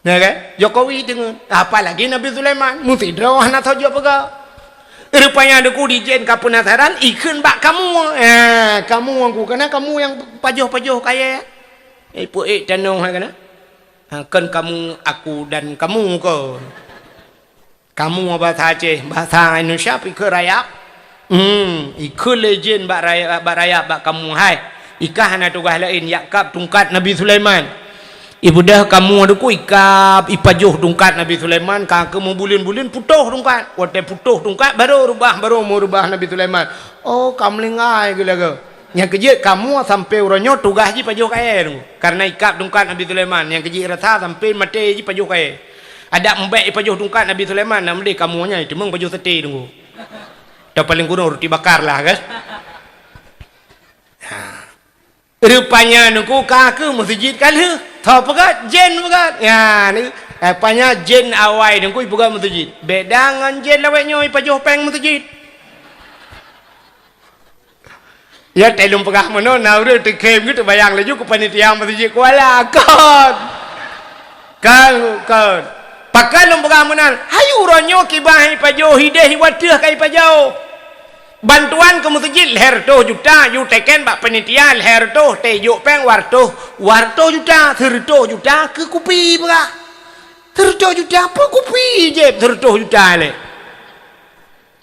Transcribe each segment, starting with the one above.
Nah kan? Jokowi dengan apalagi Nabi Sulaiman mesti drawah nak saja apa? Rupanya ada ku dijen ka penasaran ikun bak kamu. Kamu aku kena kamu yang pajoh-pajoh kaya. Puik tanong ha kana. Kan kamu aku dan kamu ko. Kamu bahasa Aceh, bahasa Indonesia pikir rakyat. Ikut legend bak rakyat bak kamu hai. Ikah na tugas lain yakap tungkat Nabi Sulaiman. Ibu dah kamu ada ku ikap ipajuh tungkat Nabi Sulaiman ka kamu bulin-bulin putuh tungkat. Wate putuh tungkat baru mau rubah Nabi Sulaiman. Oh, kamu lengai gila ke. Yang kejut kamu sampai uranyo tugas ji pajuh kaya tu. Karena ikap tungkat Nabi Sulaiman. Yang kejut rasa sampai mati ji pajuh kaya. Ada mbak pajuh tungkat Nabi Sulaiman nama dia kamunya itu meng pajuh sate tunggu. Dah paling kurang roti bakar lah kan. Rupanya nunggu kaku masjid kali. Tahu pegat jen pegat. Ya ni apanya jen awai nunggu pegat masjid. Beda dengan jen lawaknya pajuh peng masjid. Ya telung pegah mana nak udah terkem gitu bayang laju ke panitia masjid Kuala kan. Pakai lung pegah mana? Hayu ronyo kibahi pajuh hideh hiwatih kai pajuh. Bantuan ke masjid leher tu juta you teken bak panitia leher tu tejuk peng warto juta terto juta ke kupi pegah. Terto juta apa kupi je terto juta le.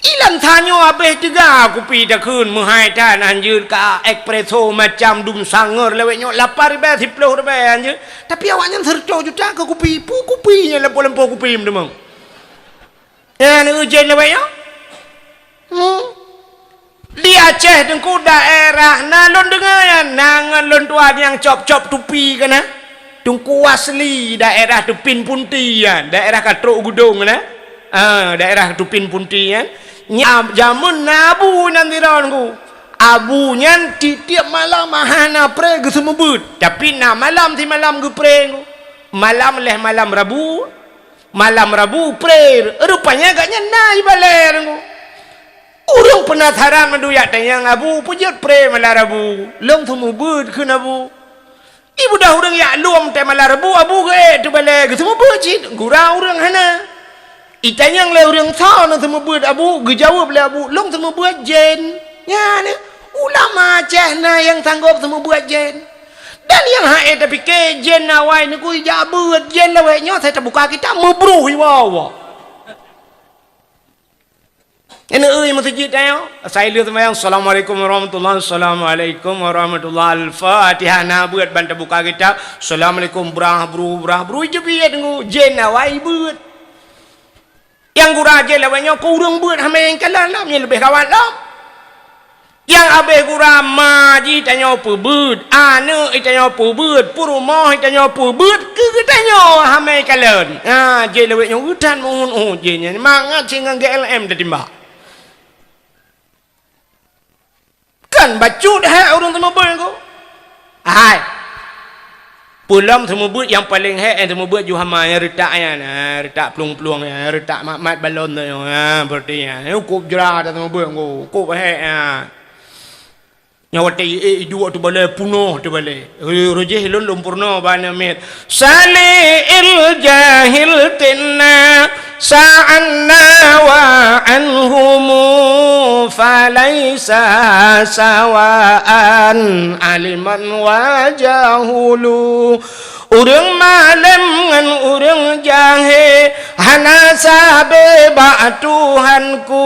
Ilan tanyo habis juga kopi dah kun menghaitan anjir ka espresso macam dum sanger leweknya 8 ribu 10 ribu anjir. Tapi awaknya serco juta ke kopi pu kopinya lempo-lempo kopi memang. Ya ni ujian leweknya. Di Aceh dengku daerah nalon dengan nangan lon tuan yang cop-cop tupi kana. Dengku asli daerah Tupin Punti kan, daerah Katruk Gudung kana. Daerah Tupin Punti kan. Jamun nabu nanti ku abunya tiap malam mahana pre ke semebut tapi na malam ti malam ke pre malam malam Rabu pre rupanya agaknya nai baler ku urang penasaran menduyak tanyang abu pujut pre malam Rabu long semebut ke nabu ibu dah urang yak luam te malam Rabu abu ke tu baler ke semebut cit gurau urang hana itanyang le orang tahu nak semua buat abu, gejawab le abu, long semua buat jen. Ya ni ulama Aceh na yang sanggup semua buat jen. Dan yang hae tapi ke jen awai ni ku jabut jen laweknya saya terbuka kita mebruh iwawa. Ini masjid ayo. Saya lihat sembahyang Assalamualaikum warahmatullahi Assalamualaikum warahmatullahi Al-Fatihah na buat bantu buka kita. Assalamualaikum bru je biar tunggu jen awai buat. Yang gurah je lawanya kurang buat hame yang kalah lah lebih kawan lah. Yang habis gurah maji tanya apa buat, anak tanya apa buat, purumah tanya apa buat, ke tanya hame kalah. Je lawanya hutan mohon je nya mangat dengan GLM dah timbak. Kan bacut hai orang semua buat ko. Hai. Pulang semua buat yang paling hebat semua buat juhama yang retaknya retak peluang-peluang ya retak mat balon tu ya seperti ya cukup jerah dah semua buat ko cukup hebat nyawa ti dua tu balai punuh tu balai rojeh lon lumpurno bana met salil jahil tinna sa'anna wa anhum falaysa sawaan aliman wa jahulu urang malam ngan urang jahe hana sabe ba Tuhanku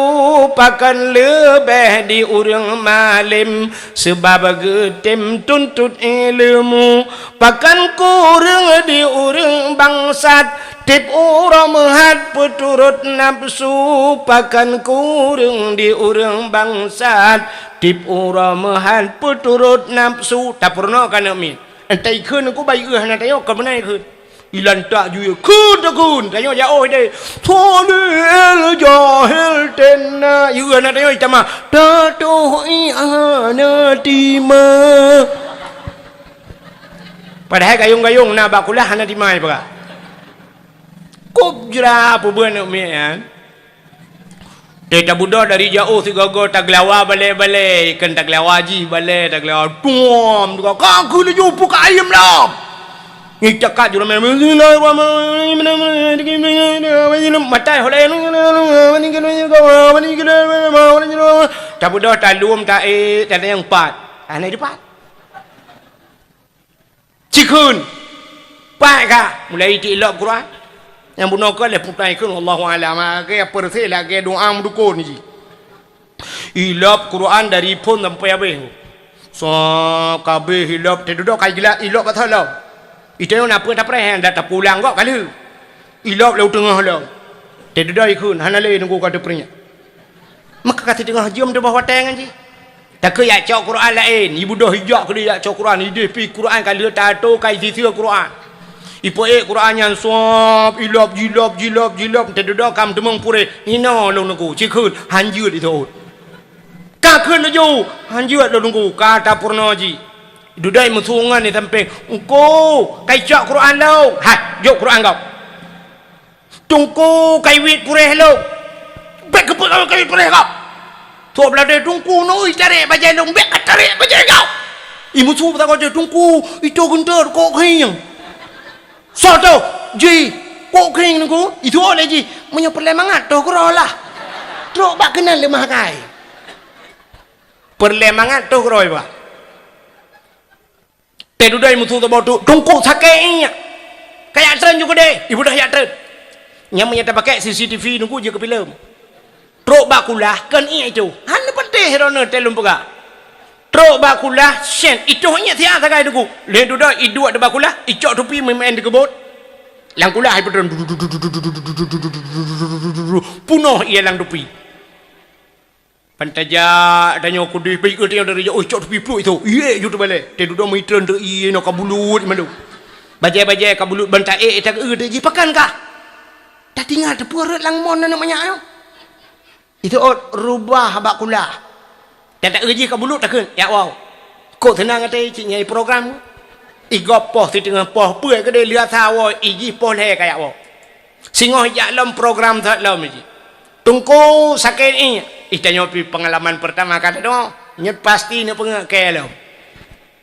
pakan lebih di urang malam sebab getem tuntut ilmu pakan kurang di urang bangsat tip urang mehat peturut nafsu pakan kurang di urang bangsat tip urang mehat peturut nafsu tak pernah kana mi entai keun aku bai euh na tayo ka menai keun ilan tak ju keun tayo jauh deh tolil jahil tenna euh na tayo tama tatu ana tima padahal gayung-gayung na bakulah ana timai pa kop jera apa buat nak mian Teta Buddha dari jauh si gagal tak gelawa balik-balik kan tak gelawa ji balik tak gelawa tuam tu kau aku lu jumpa ke ayam lah Ngicak jura men matai holeh tak budak tak luam tak tak yang pat anai depan cikun pat ka mulai tilap Quran yang bunuh ke le putai kun Allahu alam ke perse la ke doa mendukun ni ilap Quran dari pun sampai habis so kabeh hilap duduk kai gila ilap kat halau itu yang apa tak pernah dah tak pulang kok kali ilap laut tengah halau duduk ikun hanale nunggu kat depannya maka kata tengah jom di bawah tangan je tak ke ya cak Quran lain ibu dah hijak ke dia cak Quran ide pi Quran kali tato kai sisi Quran ipo Quran yang suap ilap jilap duduk kam demong pure ino long nunggu cikun hanjut itu ka keun lo ju hanjut lo nunggu kata purnoji dudai musungan ni sampai engko kai cak Quran lo hat jok Quran kau tungku kai wit pure lo bek ke kau kai pure kau tu belade tungku noi tarik bajai long bek tarik bajai kau imu su tak kau tungku itu guntur kok khing so tu ji kok khing nunggu itu oleh ji punya perlemangat tu kurolah truk bak kenal lemah kai perlemangan tu keroi ba tedudai mutu tu botu tungku sakainya kayak tren juga deh ibu dah ya tren yang menyata pakai CCTV nunggu je ke film truk bakulah kan itu hanya penting rona telum pega truk bakulah sen itu hanya tiada sakai nunggu le dudai idu ada bakulah icok tupi main di kebot langkulah hai pedon punoh ia lang tupi pantaja danyo kudi pi ke dia dari oh cok pipu itu ye jutu bale te dudo mitren de i no kabulut malu bajai kabulut bantai tak de ji pakan ka dah tinggal de purut lang mon namanya ayo itu rubah bakulah tak ji kabulut tak ya wow kok tenang ate cik nyai program igop poh ti tengah poh puai ke de lihat sawo iji poh le kayak wow singoh ya lom program tak lom ji tungku sakit ini itanya pengalaman pertama kata dong nyet pasti ni pengakai lo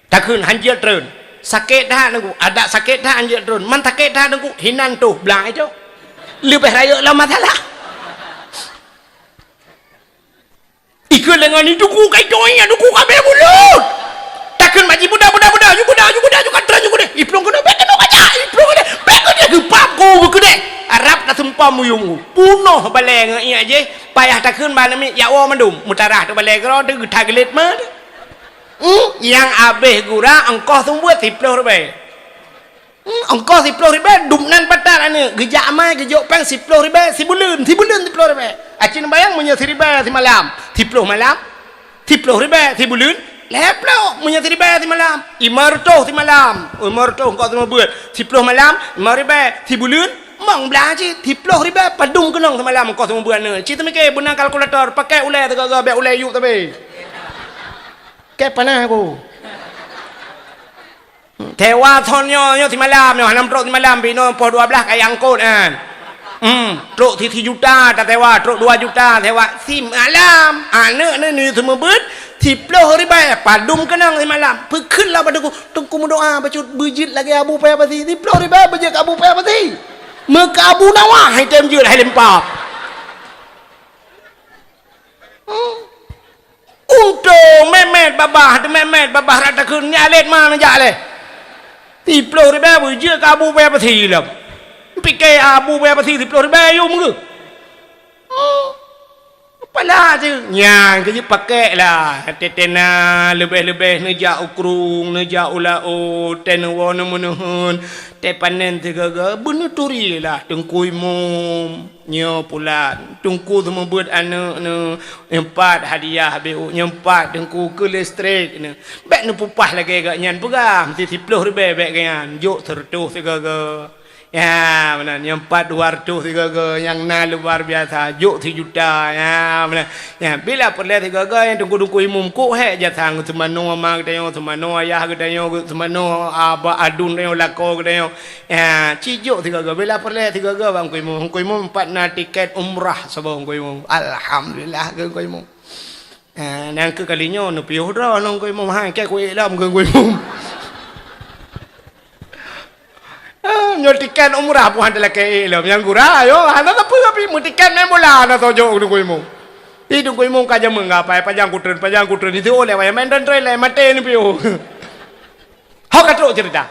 takun hanjil terun sakit dah nunggu ada sakit dah hanjil terun man sakit dah nunggu hinan tu belang itu lebih raya lah masalah ikut dengan itu ku kai doinya duku kabel mulut takun maji budak you kan you gede iplong kena bek kena aja iplong kena bek kena gepap ku gede Arab tak sempat muyung punoh baleng iya je payah tak keun banami ya wa mandum mutarah tu baleng ro tu tagelet mah yang abeh gura engkau tumbuh 10 ribu engkau 10 ribu dumnan patar ane gejak mai gejok pang 10 ribu sibulun 10 ribu acin bayang punya 1000 si malam 10 malam 10 ribu sibulun leplo punya 1000 si malam imarto si malam imarto engkau semua buat 10 malam 5 ribu sibulun mang belajar 10 ribu padung kenong semalam kau semua buat ni cerita mikir guna kalkulator pakai ulai tegak bek ulai yuk tapi ke panah aku tewa thonyo yo semalam yo hanam truk semalam bino po 12 kayak angkut kan truk 3 juta tak tewa truk 2 juta tewa sim alam anak ni semua buat 10 ribu padung kenong semalam pekenlah padaku tunggu mendoa baca bujit lagi abu payah pasti 10 ribu bujit abu payah pasti maka abu nawah hai tem jut hai lempap untung memet babah rata kun nyalet mana jale 10 ribu bujit abu payah pasti lah pikir abu payah pasti 10 ribu yo mengke apalah je nyang ke pakai lah tetena lebih neja ukrung neja ulao tenwo nemunuhun te panen tegaga benuturi lah tengkui mum nyo pula tungku semua buat anak ne empat hadiah beu nyempat tengku ke listrik ne bek ne pupah lagi gak nyan pegang 10 ribu bek kan juk tertuh tegaga ya benar yang 4 200 3 yang luar biasa juk 3 juta ya benar ya bila perle 3 yang tunggu imum ku he jatang semano mak dayo semano ayah dayo semano aba adun dayo lako dayo ya cijuk 3 bila perle 3 bang ku imum 4 na tiket umrah sabong ku imum alhamdulillah ku imum nang ke kalinya no piu ro nang ku imum ha ke ku ilam ku imum Nyotikan umrah pun adalah ke ilmu yang gurah yo hana tapi mutikan memula na tojo dungkui mu ti dungkui mu ka jameng apa panjang kutren itu oleh wa main dan trele mate ni piu hok katro cerita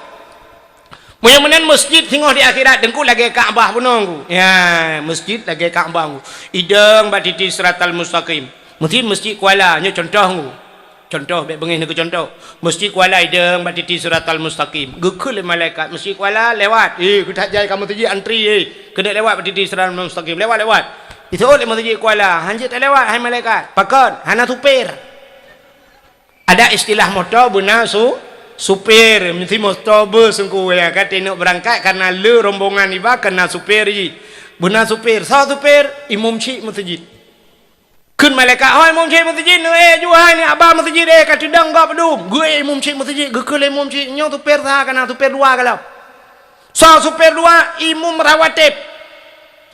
muyan masjid singoh di akhirat dengku lagi Ka'bah punongku ya masjid lagi Ka'bah ku ideng batiti siratal mustaqim mesti masjid Kuala nya contoh baik bengih ke contoh masjid Kuala ideng batiti suratal mustaqim gekul malaikat masjid Kuala lewat kita jai kamu tuji antri kena lewat batiti suratal mustaqim lewat itu oleh masjid Kuala hanjit lewat hai malaikat pakon hana supir ada istilah motor benar supir mesti motor bus engko ya kata nak berangkat karena le rombongan iba kena supir benar supir supir imam syik masjid kun malaikat hoi imam syekh masjid jual ni abah masjid kat tidang gap dum gue imam syekh masjid gekul imam syekh nyo tu per sah kana tu per dua kalau super dua imam rawatib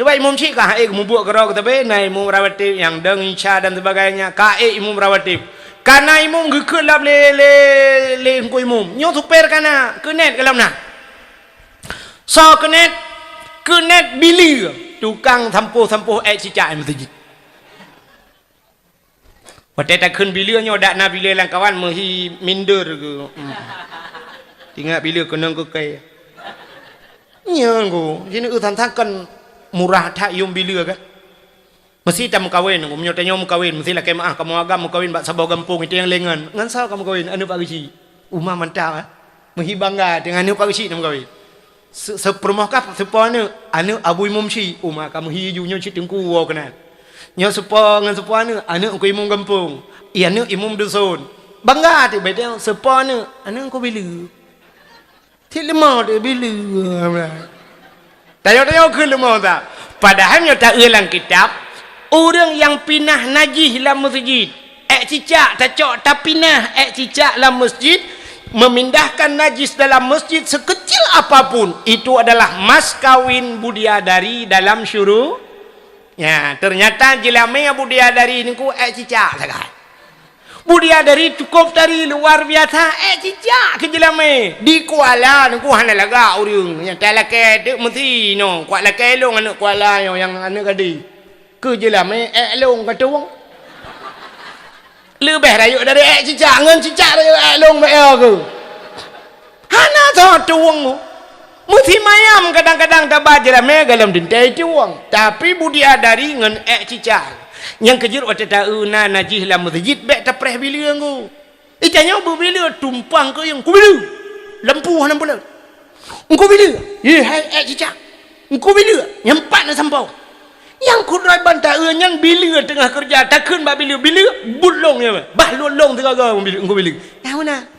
coba imam syekh kah mu buat kerau tapi nai imam rawatib yang deng isya dan sebagainya ka imam rawatib kana imam gekul lap le ko imam nyo tu per kana kenet kalau nah kenet bili tukang sampuh cicak masjid Pada tak kun bila nyo dak na bila lang kawan mehi minder ke. Tinggal bila kenang ke kai. Nya go, sini tantakan murah tak yum bila kan. Mesti tak mukawin, menyo tanyo mukawin, mesti lah kemaah kamu agam mukawin bak sabau gampung itu yang lengan. Ngan sao kamu kawin anu pak uci. Umah mantap ah. Mehi bangga dengan anu pak uci kamu kawin. Sepermah kap sepane anu abu imam si umah kamu hiju nyo citengku wo kenal. Nyo sepo ngan sepo anu ko imam kampung anu imam dusun bangga tu beda sepo anu ko bila ti lemah de bila tayo ke lemah tak padahal nyo tak ulang kitab orang yang pinah najis dalam masjid cicak tacok tak pinah cicak dalam masjid memindahkan najis dalam masjid sekecil apapun itu adalah mas kawin budiadari dalam syuru. Ya, ternyata jilame budiadari ni ku cicak sangat. Budiadari cukup dari luar biasa cicak ke jilame. Di Kuala ni ku hana laga urang. Yang talake dek mesti no. Kuala kelong anak Kuala yang anak gadi. Ke jilame long katuang. Lebih rayuk dari cicak ngan cicak dari long bae ke. Hana tuang mu. Mesti mayam kadang-kadang tak baca mega dalam dintai tuang. Tapi budiadari ngan cicak. Yang kejut waktu tahu na najis dalam masjid bek tapreh bila aku. Itanya bila tumpang ke yang ku bila. Lampu hana pula. Engko bila? Ye hai cicak. Engko bila? Nyempat na sampau. Yang ku drai bantah yang bila tengah kerja takun ba bila bulong ya. Bah lolong tengah engko bila. Tahu na.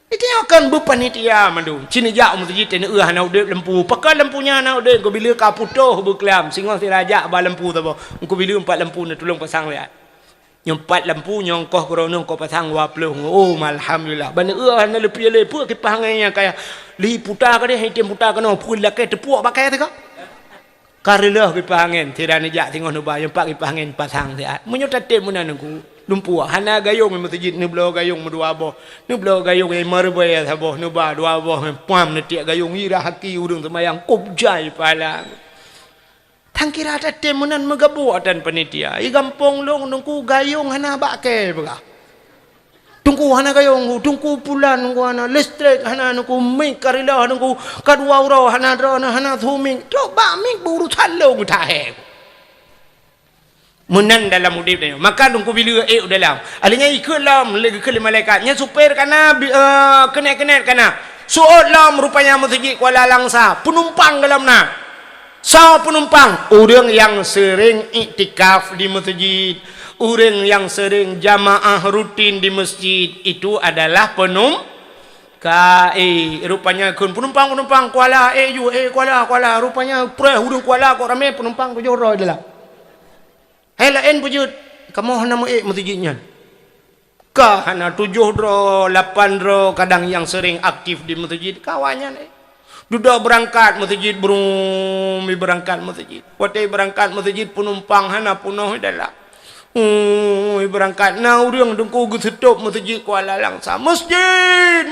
Itu akan berpanitia mandu. Cini jak masjid ni hana udep lampu. Pakai lampunya hana udep ko bila ka putuh berkelam. Singo si raja ba lampu tu ba. Engko bila empat lampu na tolong pasang ya. Nyempat lampu nyongkoh krono ko pasang wa plung. Oh alhamdulillah. Bana hana lepi le pu kipas ngaya kaya li putar ka dia hitem putar ka no pul la ke tepuk pakai tu ka. Karela kipas angin tirani jak singo no ba yang pak kipas angin pasang dia. Menyotate munan aku. Lumpu hana gayung masjid ni belo gayung dua boh ni belo gayung ai marbai saboh ni ba dua boh pam ni tiak gayung ira haki urang semayang kubjai pala tangkira tate menan megabu dan panitia i gampong long nungku gayung hana bake baga tungku hana gayung tungku pulan nungku hana listrik hana nungku mik karila nungku kadua uro hana drona hana thuming to ba mik buru thalong tahe menan dalam udip dia maka dungku bila dalam alanya ikut lam lagi ke malaikatnya supir kana kenet kana suot lam rupanya masjid Kuala Langsa penumpang dalam na penumpang orang yang sering iktikaf di masjid orang yang sering jamaah rutin di masjid itu adalah rupanya kun penumpang Kuala Kuala rupanya hurung Kuala kok ramai penumpang 700 dalam lain wujud kamu hana masjidnya kah hana 7 8 kadang yang sering aktif di masjid kawannya duda berangkat masjid berangkat masjid watai berangkat masjid penumpang hana punuh adalah Berangkat na urang dengku gesetup masjid Kuala Langsa. Masjid,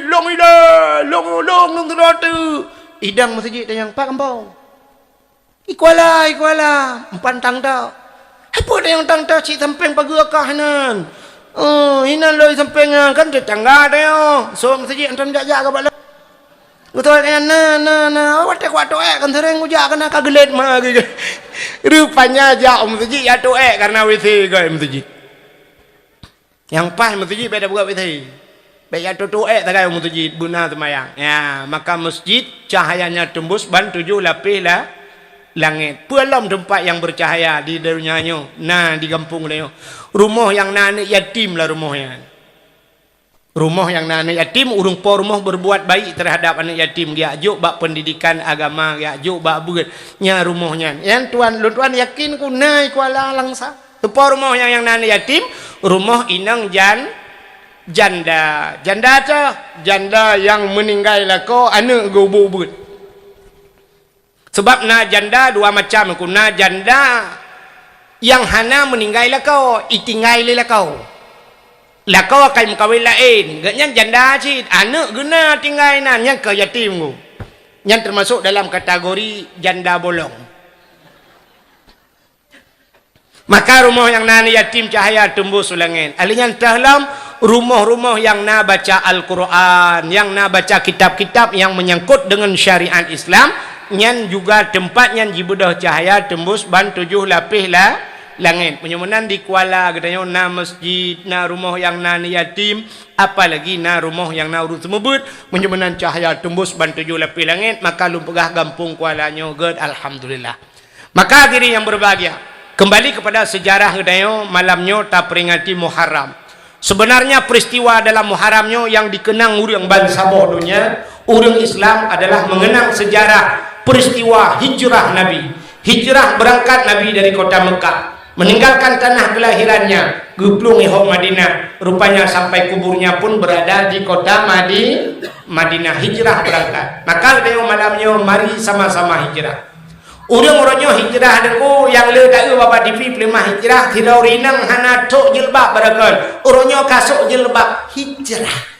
long ida, long tu. Idang masjid yang Pak Kampung. Kuala, empantang dah. Apa dia yang tang dah cik samping pagi akah nan. Hinan loi samping kan tetangga dia. So masjid antam jak-jak ke bala. Betul kan na watak kan sering ujak kena kagelet mah gitu. Rupanya jak masjid ya tu karena WC ke masjid. Yang pas masjid pada buat WC. Baik tu tak ada masjid guna semayang. Ya, maka masjid cahayanya tembus ban 7 lapis lah langit. Pelam tempat yang bercahaya di dunianya. Nah di kampung dia. Rumah yang anak yatim lah rumahnya. Rumah yang anak yatim, urung po rumah berbuat baik terhadap anak yatim. Dia ajuk bak pendidikan agama, dia ajuk bak buat nya rumahnya. Yang tuan yakin ku naik Kuala Langsa. Tu po rumah yang anak yatim, rumah inang janda. Janda tu, janda yang meninggal lah ko anak go bubut. Sebab na janda dua macam ku. Na janda yang hana meninggal lah kau, itinggal lah kau. Lah kau akan kawin lain. Gaknya janda cik. Anak guna tinggal nan. Yang ke yatim ku. Yang termasuk dalam kategori janda bolong. Maka rumah yang nani yatim cahaya tembus ulangin. Alinya dalam rumah-rumah yang na baca Al-Quran. Yang na baca kitab-kitab yang menyangkut dengan syariat Islam. Yang juga tempatnya jibudah cahaya tembus ban 7 lapis lah langit. Penyemenan di Kuala katanya na masjid, na rumah yang na yatim, apalagi na rumah yang na urut semebut, penyemenan cahaya tembus ban 7 lapis langit, maka lumpegah gampung Kuala nyo ged alhamdulillah. Maka diri yang berbahagia, kembali kepada sejarah katanya malamnya tak peringati Muharram. Sebenarnya peristiwa dalam Muharramnya yang dikenang urang bangsa dunia, urang Islam adalah mengenang sejarah peristiwa hijrah Nabi. Hijrah berangkat Nabi dari kota Mekah, meninggalkan tanah kelahirannya, geplung ihok Madinah. Rupanya sampai kuburnya pun berada di kota Madinah. Hijrah berangkat. Maka dia malamnya mari sama-sama hijrah. Urang-urangnya hijrah dengku yang le tak bapa TV pelimah hijrah tidak rinang hana tok jilbab barakan. Urangnya kasuk jilbab hijrah.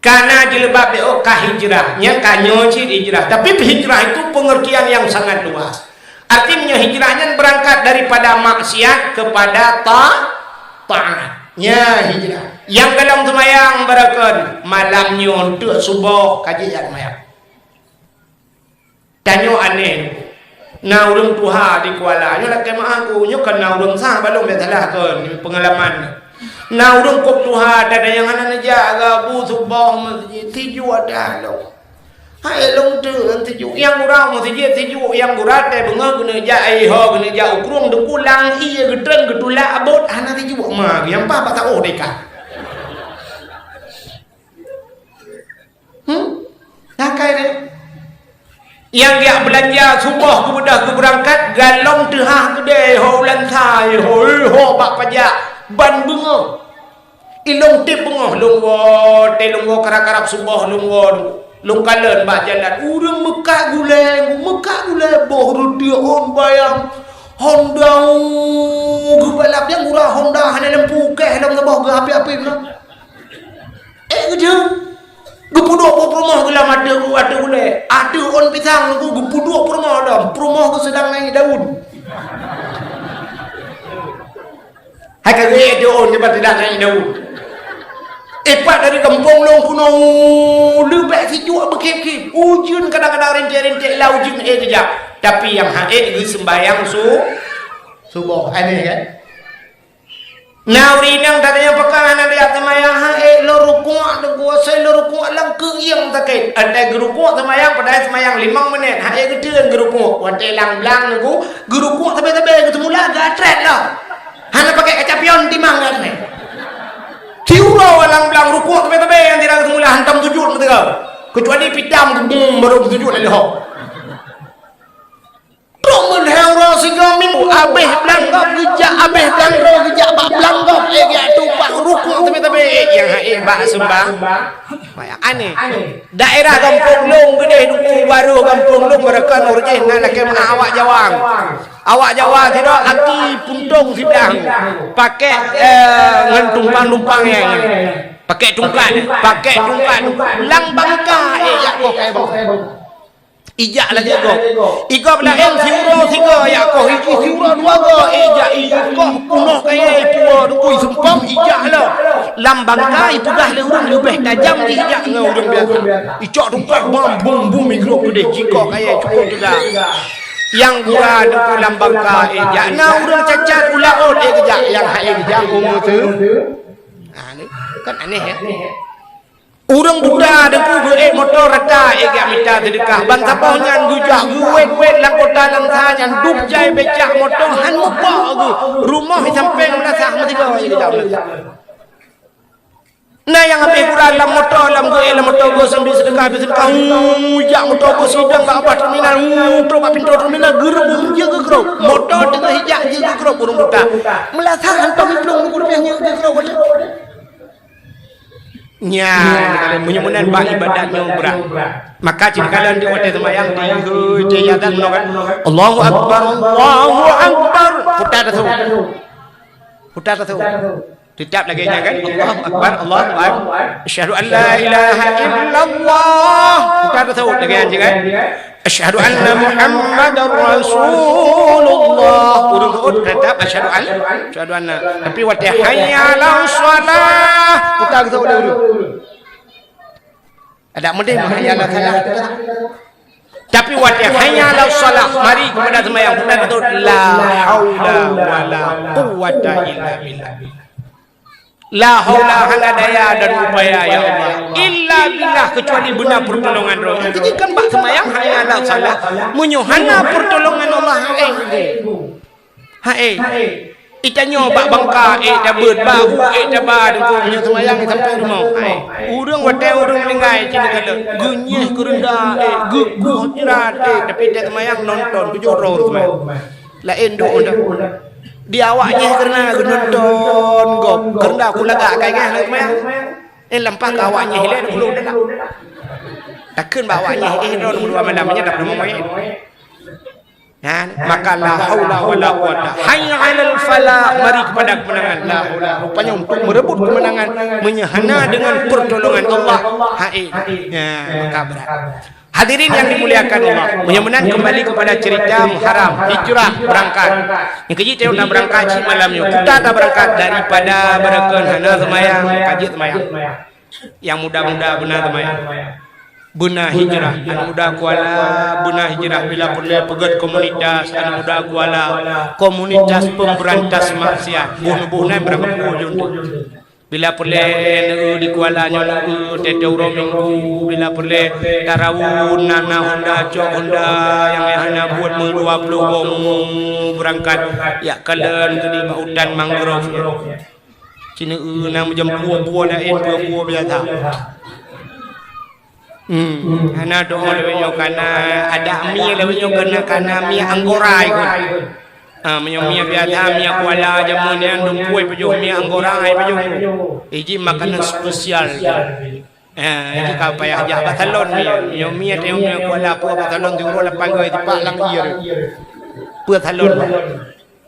Karena jilbab dia hijrah. Nya kanyo cid hijrah. Tapi hijrah itu pengertian yang sangat luas. Artinya hijrahnya berangkat daripada maksiat kepada taat. Ya hijrah. Yang dalam semayang barakan malamnya untuk subuh kajian semayang. Tanya aneh. Na urang tuha di Kuala. Nyo nak kemah aku. Nyo kan na urang sah balong dia salah kan pengalaman. Na urang kop tuha ada yang anak jaga bu subuh masjid tiju ada lo. Hai long tu tiju yang urang masjid tiju yang urat te bengah guna jai ho guna ja ukrung de kulang iya gedren gedula abot anak tiju mah yang pa tak oh deka. Nakai deh. Yang dia belanja subuh kemudah ke berangkat galong tehah gede ho lantai ho bak pajak ban bunga ilong tip bunga lunggo te lunggo karak-karak subuh lunggo lung kalen bak jalan urang Mekah gule boh rudia on bayang Honda gebalap yang murah Honda hanya lempu keh dalam ngebah ge api-api kerja gepuduk rumah gelam ada gule ada on pisang aku gepuduk rumah dah rumah tu sedang naik daun hai kagak ada on dia tidak naik daun Epat dari kampung long kuno lebih si jual berkip-kip ujun kadang-kadang rentek-rentek lah ujun kejap tapi yang haid itu sembahyang subuh aneh kan Naurinang tadinya pekanan lihat semayang hae lo rukuk de kuasa lo rukuk lang keuyang sakit ada gerukuk semayang pada semayang 5 menit hae gedeun gerukuk wante lang blang niku gerukuk tabe-tabe ketemu lah gatret lah hana pakai kaca pion timang kan ni kiura lang blang rukuk tabe-tabe yang tidak ketemu lah hantam sujud betul kecuali pitam baru sujud lagi ho Roman hero sehingga minggu abeh belangkap gejak abeh belangkap gejak bak belangkap dia tumpah rukuk tapi yang bak sembah aneh daerah kampung long gede duku baru baru kampung lu mereka nurjih nak laki awak jawang. Awak jawang tidak aki puntung sidang. Pakai ngentumpang-tumpang yang pakai tungkat lang bangka ya kok kayak ijak lagi kok iko pula siuro tiga ya kok iki siuro dua kok ijak kok punoh kayak tua dukui sumpam ijak lah lambang kai pudah le urang lebih tajam ijak ngau urang biasa icok tungkat bum bum mikro gede jiko kayak cukup juga yang gura duku lambang kai ijak na urang cacat ulaon ijak yang hai ijak umur tu ni kan aneh ya. Urang budak ada ku motor rata ega minta sedekah ban sapau nyan gujak guwet lang kota lang sanyan dup jai becak motor han muka aku rumah sampai melasah mesti kau ega nah yang ambil kurang dalam motor dalam motor go sambil sedekah ujak motor go sidang tak apa terminal terobak pintu terminal gerbung jaga kerok motor tengah hijak jaga kerok urang budak melasah hantam plung ku rupiahnya jaga kerok nya kalian menyemunan bah ibadahnya berat maka jika kalian di waktu sembahyang di yadan menokan Allahu Akbar putar tu Tetap lagi kan Allahu Akbar asyhadu an la ilaha illallah putar tu lagi kan asyhadu anna Muhammadar Rasulullah urut tetap asyhadu anna tapi waktu hayya 'alas shalah putar tu dulu ada mending hayya 'alas salah tapi waktu hayya 'alas shalah mari kepada sembahyang putar tu la haula wala quwwata illa billah la haula wala daya dan upaya ya Allah illa billah kecuali benar pertolongan roh jadi kan bak semayang hayya 'alas salah menyuhana pertolongan Allah hae itanya bak bangka dabet babu dabar punya semayang sampai rumah urang wate urang meninggai cina kata gunyeh kerenda guguh jerat tapi dia semayang nonton tujuh roh semayang lain doa di awaknya kerana nonton gop kerana aku lagak kayak semayang lampah ke awaknya hilang dulu dah takkan bawanya ron dua malamnya dapat rumah maka la haula wala quwata hayya 'alal falah mari kepada kemenangan la haula rupanya untuk merebut kemenangan menyehana dengan pertolongan Allah maka berat hadirin yang dimuliakan Allah menyembunan kembali kepada cerita Muharram hijrah berangkat yang keji teu nak berangkat ci malamnya kita tak berangkat daripada berakan hana semayang kaji semayang yang muda-muda benar semayang Buna hijrah, anak muda kuala buna hijrah bila perlu pegat komunitas, anak muda kuala komunitas pemberantas maksiat, bunuh-bunuh berapa puluh bila perlu di kuala nyola tete minggu, bila perlu tarawun nana honda cok honda yang hanya buat 20 bom berangkat, ya kalian tu di hutan mangrove, cina nama jam buah dah buah biasa. Karena doa lebih karena ada mie lebih karena mie anggora ikut. Mie biasa mie kuala jamun yang dumpuai pejuh mie anggora pejuh. Ini makanan spesial. Ini kau payah jah batalon mie teh mie kuala pua batalon diurut lapan goi tipak lang ier. Pua talon.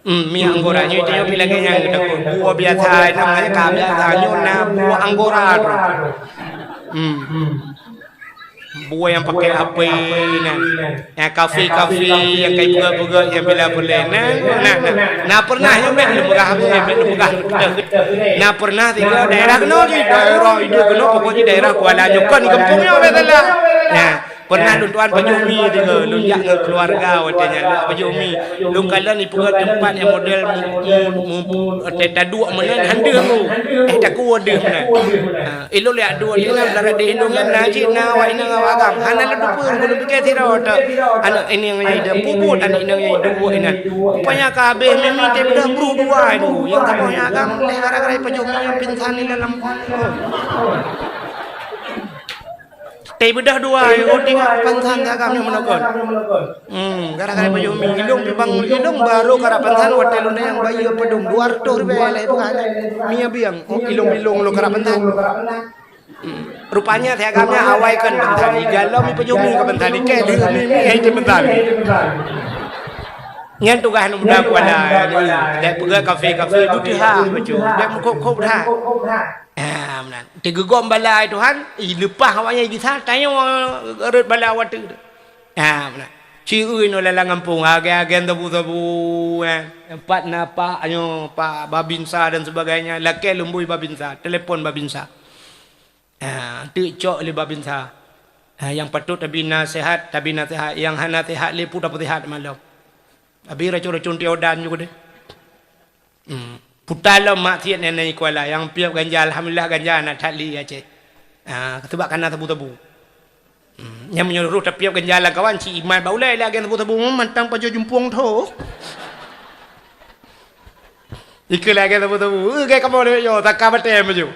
Mie anggora ni dia bila yang kita buah biasa namanya kau biasa nyona buah anggora. Buah yang pakai apa yang kafe yang kayak buga yang bila boleh nah pernah yang lemegah nah pernah tinggal daerah kena di daerah itu kena pokoknya daerah Kuala Nyukan di kampungnya betul ya pernah tuan Pajumi juga lunjak dengan keluarga watanya Pajumi lu kala ni punya tempat yang model teta dua mana hande tak kuat dia mana ilo lihat dua dia lara de hindungan naji na wa ina ngawagam hana lu pun belum pikir tirot anak ini yang ada puput anak ini yang dua ini rupanya kabeh memang dia dah buru dua itu yang tak punya agam gara-gara Pajumi yang pingsan di dalam teh bedah dua, tinggal pansan kami menokon. Gara-gara Pajumi ilung bang ilung baru gara pansan hotel yang bayi pedung 200 ribu lah bukan. Mia biang ilung lo gara pansan. Rupanya agamanya awai kan bentani galau mi pejumi ke bentani ke dia mi hai je bentani. Ngan tu kan muda kuala dia pergi kafe duduk ha baju dia kok dah. Menan. Tiga gom balai Tuhan, lepas awaknya di sana tanya urut balai awak tu. Menan. Ciui no lalang kampung agen tabu-tabu empat napa anyo Pak Babinsa dan sebagainya, laki lembui Babinsa, telefon Babinsa. Tu cok le Babinsa. Yang patut tabi nasihat, yang hana nasihat le pun dapat nasihat malam. Abi racun-racun tiodan juga deh. Putalo mak tiat nenek kuala yang piap ganja, alhamdulillah ganja anak tali aja. Ketebak kana tabu-tabu. Yang menyuruh tapi piap ganja lah kawan si Iman baulai lagi tabu-tabu mantang pajo jumpung tu. Ikut lagi tabu-tabu. Kayak kamu le yo tak kabar tem maju.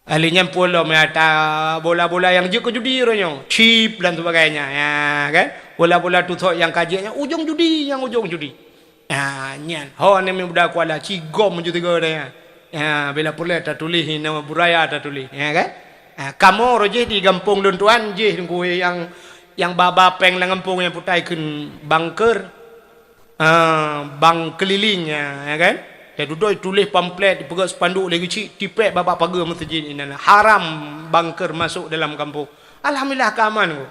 Alinya pula mata bola-bola yang juga judi ronyo, chip dan sebagainya, ya kan? Bola-bola tutok yang kajiannya ujung judi, nyan. Ho ni budak kuala cigom judi goreng. Ya, bila pula tak tulis nama buraya tak tulis, ya kan? Kamu roje di kampung Luntuan je kue yang baba peng lang kampung yang putai kun bunker, bang kelilingnya, ya kan? Dia duduk tulis pamflet dipegang spanduk lagi cik tipek bapak pagar masjid ini haram bunker masuk dalam kampung. Alhamdulillah keaman ko.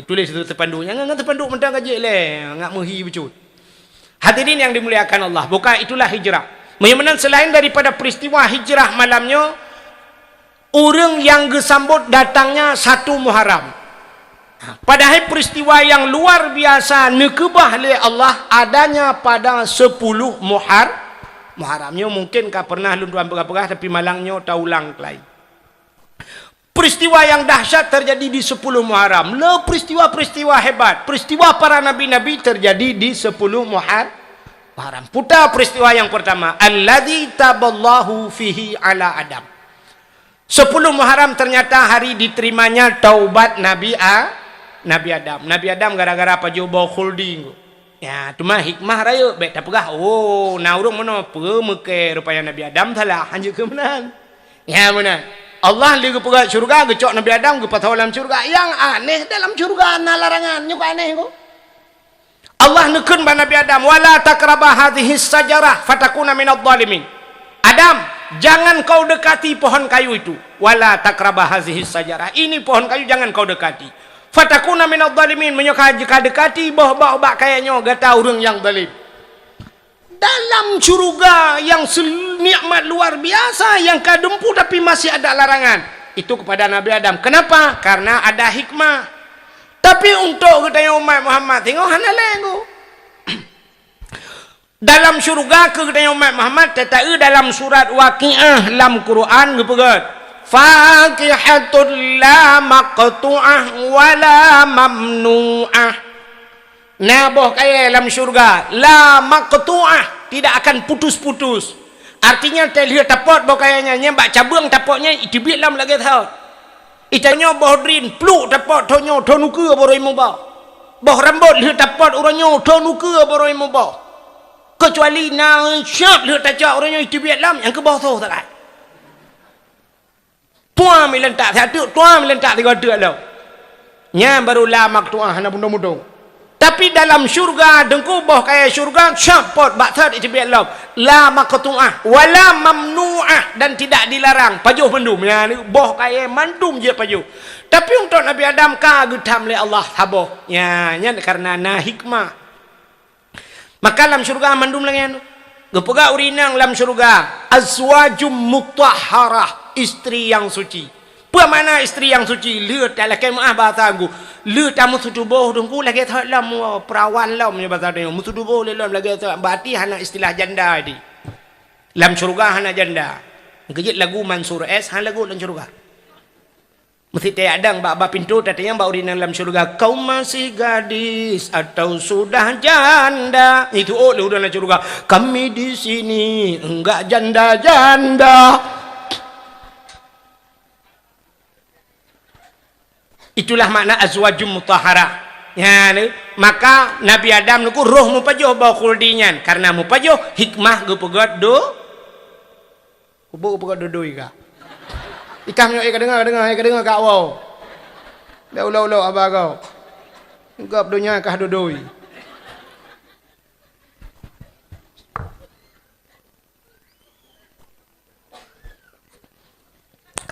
Tulis itu terpanduknya ngang terpanduk mentang kaji le ngak mehi becut. Hadirin yang dimuliakan Allah, bukan itulah hijrah. Memang selain daripada peristiwa hijrah malamnya, orang yang gesambut datangnya 1 Muharram. Padahal peristiwa yang luar biasa nekebah le Allah adanya pada 10 Muharramnya mungkin kau pernah lunduan pegah-pegah tapi malangnya taulang kelai. Peristiwa yang dahsyat terjadi di 10 Muharram. Le peristiwa-peristiwa hebat. Peristiwa para nabi-nabi terjadi di 10 Muharram. Putar peristiwa yang pertama. Alladzi taballahu fihi ala Adam. 10 Muharram ternyata hari diterimanya taubat Nabi Adam. Nabi Adam gara-gara apa jo bau khuldi. Ya, tu mah hikmah raya baik tak pegah. Oh, naurung mana pemeke rupanya Nabi Adam salah hanya ke menang. Ya mana? Allah li ke pegah syurga gecok Nabi Adam ke patau dalam syurga. Yang aneh dalam syurga ana larangan nyuk aneh ko. Allah nekun ba Nabi Adam wala takrabah hadhihi sajarah fatakuna minadh dhalimin. Adam, jangan kau dekati pohon kayu itu. Wala takrabah hadhihi sajarah. Ini pohon kayu jangan kau dekati. Fatakuna minadh dhalimin, menyokah jika dekati bah-bah kayaknya gata orang yang zalim. Dalam syurga yang nikmat luar biasa yang kadempu tapi masih ada larangan. Itu kepada Nabi Adam. Kenapa? Karena ada hikmah. Tapi untuk kita umat Muhammad tengok hana lengo. Dalam syurga ke kita umat Muhammad tetapi dalam surat Waqiah dalam Quran gepegat. Faqihatul la maqtu'ah wala mamnu'ah. Naboh kaya dalam syurga la maqtu'ah, tidak akan putus-putus. Artinya terlihat tapot boh kayanya nyembak cabang tapotnya itibit lam lagi tau. Itanya boh drin pluk tapot tonyo tonuke boroi mubah. Boh rambut lihat tapot uranyo tonuke boroi mubah. Kecuali na syap lihat tajak uranyo itibit lam yang ke bawah tu tak ada. Tuan milentak satu, tuan milentak tiga dua lo. Nya baru lamak tuan hana bundung-bundung. Tapi dalam syurga dengku boh kaya syurga syapot batat itu biar lo. La maqtu'ah wala mamnu'ah dan tidak dilarang. Pajuh mendum ya ni boh kaya mandum je pajuh. Tapi untuk Nabi Adam ka getam le Allah haboh. Ya nya karena na hikmah. Maka dalam syurga mandum lagi anu. Gepega urinang dalam syurga azwajum mutahharah, istri yang suci. Apa mana istri yang suci? Lihat dalam kemah bahasa aku. Lihat tamu sutubuh dengku lagi tak lam perawan lam ni bahasa dia. Musutubuh lam lagi tak. Berarti hana istilah janda di. Dalam syurga hana janda. Kejit lagu Mansur S hana lagu dalam syurga. Mesti tiadang bak pintu tatanya bak urinang dalam syurga. Kau masih gadis atau sudah janda? Itu oleh udah dalam syurga. Kami di sini enggak janda-janda. Itulah makna azwajum mutahharah. Ya, maka Nabi Adam niku roh mupajoh bau khuldinya karena mupajoh hikmah gepegat do Kubuk apa dudui ka. Ikan yo dengar kak wow. Dah ulau abah kau. Gap dunia kah dudui.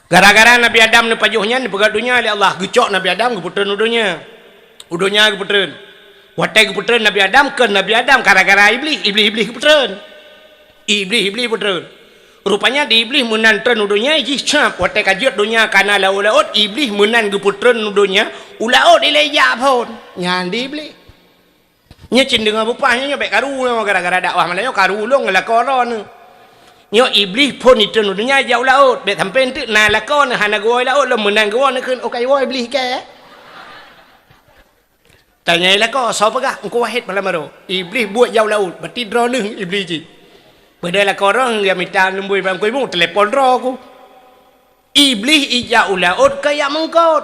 Gara-gara Nabi Adam ni pajuhnya ni pegat dunia oleh Allah. Gecok Nabi Adam keputren udunya. Udunya keputren. Watai keputren Nabi Adam ke Nabi Adam gara-gara iblis keputren. Iblis keputren. Rupanya di iblis menantren udunya iji cap. Watai kajut dunia kana laut iblis menan keputren udunya. Ulaut ilaiya pun. Nyan di iblis. Nya cindeng bupahnya nya baik karu gara-gara dakwah Melayu karu long ngelakoron ni. Nyo iblis pun itu nudunya jauh laut. Bet sampai nanti na lakon hana goi laut lo menang goi nak kan okai woi iblis ke. Tanya lakon siapa kah? Engkau wahid malam baru. Iblis buat jauh laut. Berarti draw leng iblis ji. Pada lakon orang dia minta lembui bang koi mu telefon draw aku. Iblis jauh laut kayak mengkot.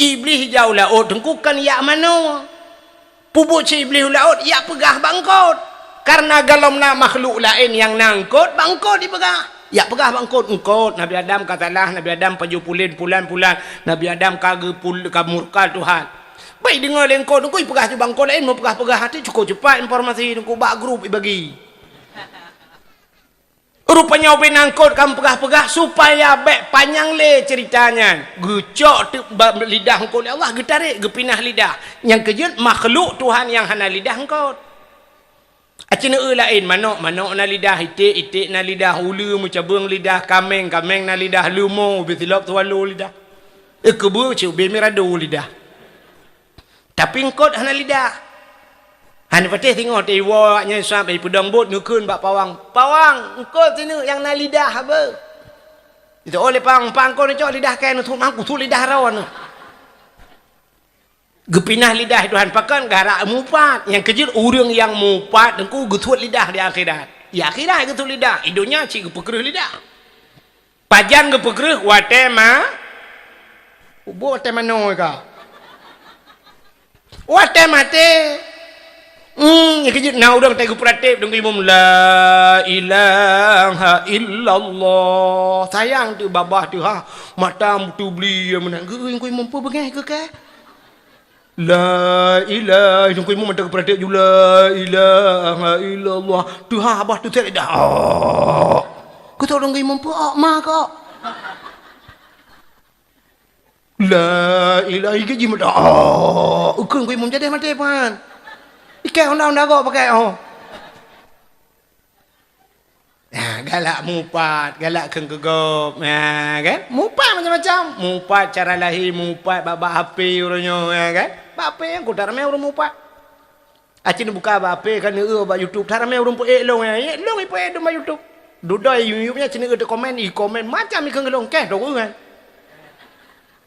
Iblis jauh laut engkau kan ya mano. Pupuk si iblis laut ya pegah bangkot. Karena galomna makhluk lain yang nangkut, bangkut dipegah. Ya pegah bangkut, engkut. Nabi Adam katalah, Nabi Adam paju pulan. Nabi Adam kamurka Tuhan. Baik dengar lengkut, engkau pegah tu bangkut lain, mau pegah hati cukup cepat informasi, engkau bak grup bagi. Rupanya open nangkut, kamu pegah supaya baik panjang le ceritanya. Gecok tu lidah engkau Allah, getarik, gepinah lidah. Yang kejut makhluk Tuhan yang hana lidah engkau. Acina lain manok na lidah itik na lidah ulu mucabung lidah kameng na lidah lumo betilop tualu lidah kebu cu bemirado lidah tapi engkot hana lidah hana patih tengok tewa nya sampai pedang bot nukun bak pawang engkot sini yang na lidah apa itu oleh pang kau ni cok lidah kain tu mangku tu lidah rawan gepinah lidah Tuhan pakan gara mupat yang kejut urang yang mupat engkau getut lidah di akhirat ya akhirat getut lidah idonya cik gepekreh lidah pajan gepekreh watema ubo watema no ka watema te yang kejut na urang tai gepratip dengki mum la ilaha illallah sayang tu babah tu ha mata tu beli menang engkau mampu bengai ke ke La ilaha illallah mu mendak perhatian ju la ilaha illallah Tuhan abah tu tak dah kau tahu orang mampu mak kau la ilaha illallah ukun kau mu jadi mati pan ikai honda kau pakai galak mupat galak kengkegop kan mupat macam-macam mupat cara lahir mupat babak HP orangnya kan bape yang kau taramai orang mupat acin buka bape kan bak YouTube taramai orang pun long long ipo do ma YouTube dudai YouTube-nya cina ada komen macam ikan gelong keh dong kan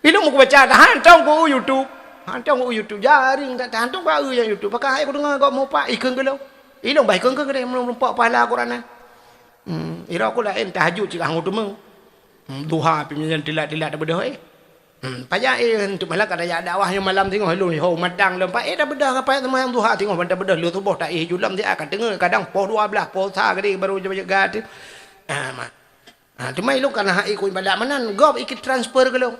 ilmu aku baca tahan tong ku YouTube jaring tak tahan tong baru yang YouTube pakai aku dengar kau mupat ikan gelong ilmu baik ikan gelong melompak pahala Quran ira aku lain tahajud cik hang utama duha pimpinan tilat-tilat dah bedah payah untuk malam kada dakwah yang malam tengok hello ho madang lempak dah bedah apa teman duha tengok benda bedah lu tubuh tak julam dia akan dengar kadang poh 12 poh sa gede baru jaga tu tu mai lu kana hai ku ibadat manan gop ikut transfer ke lu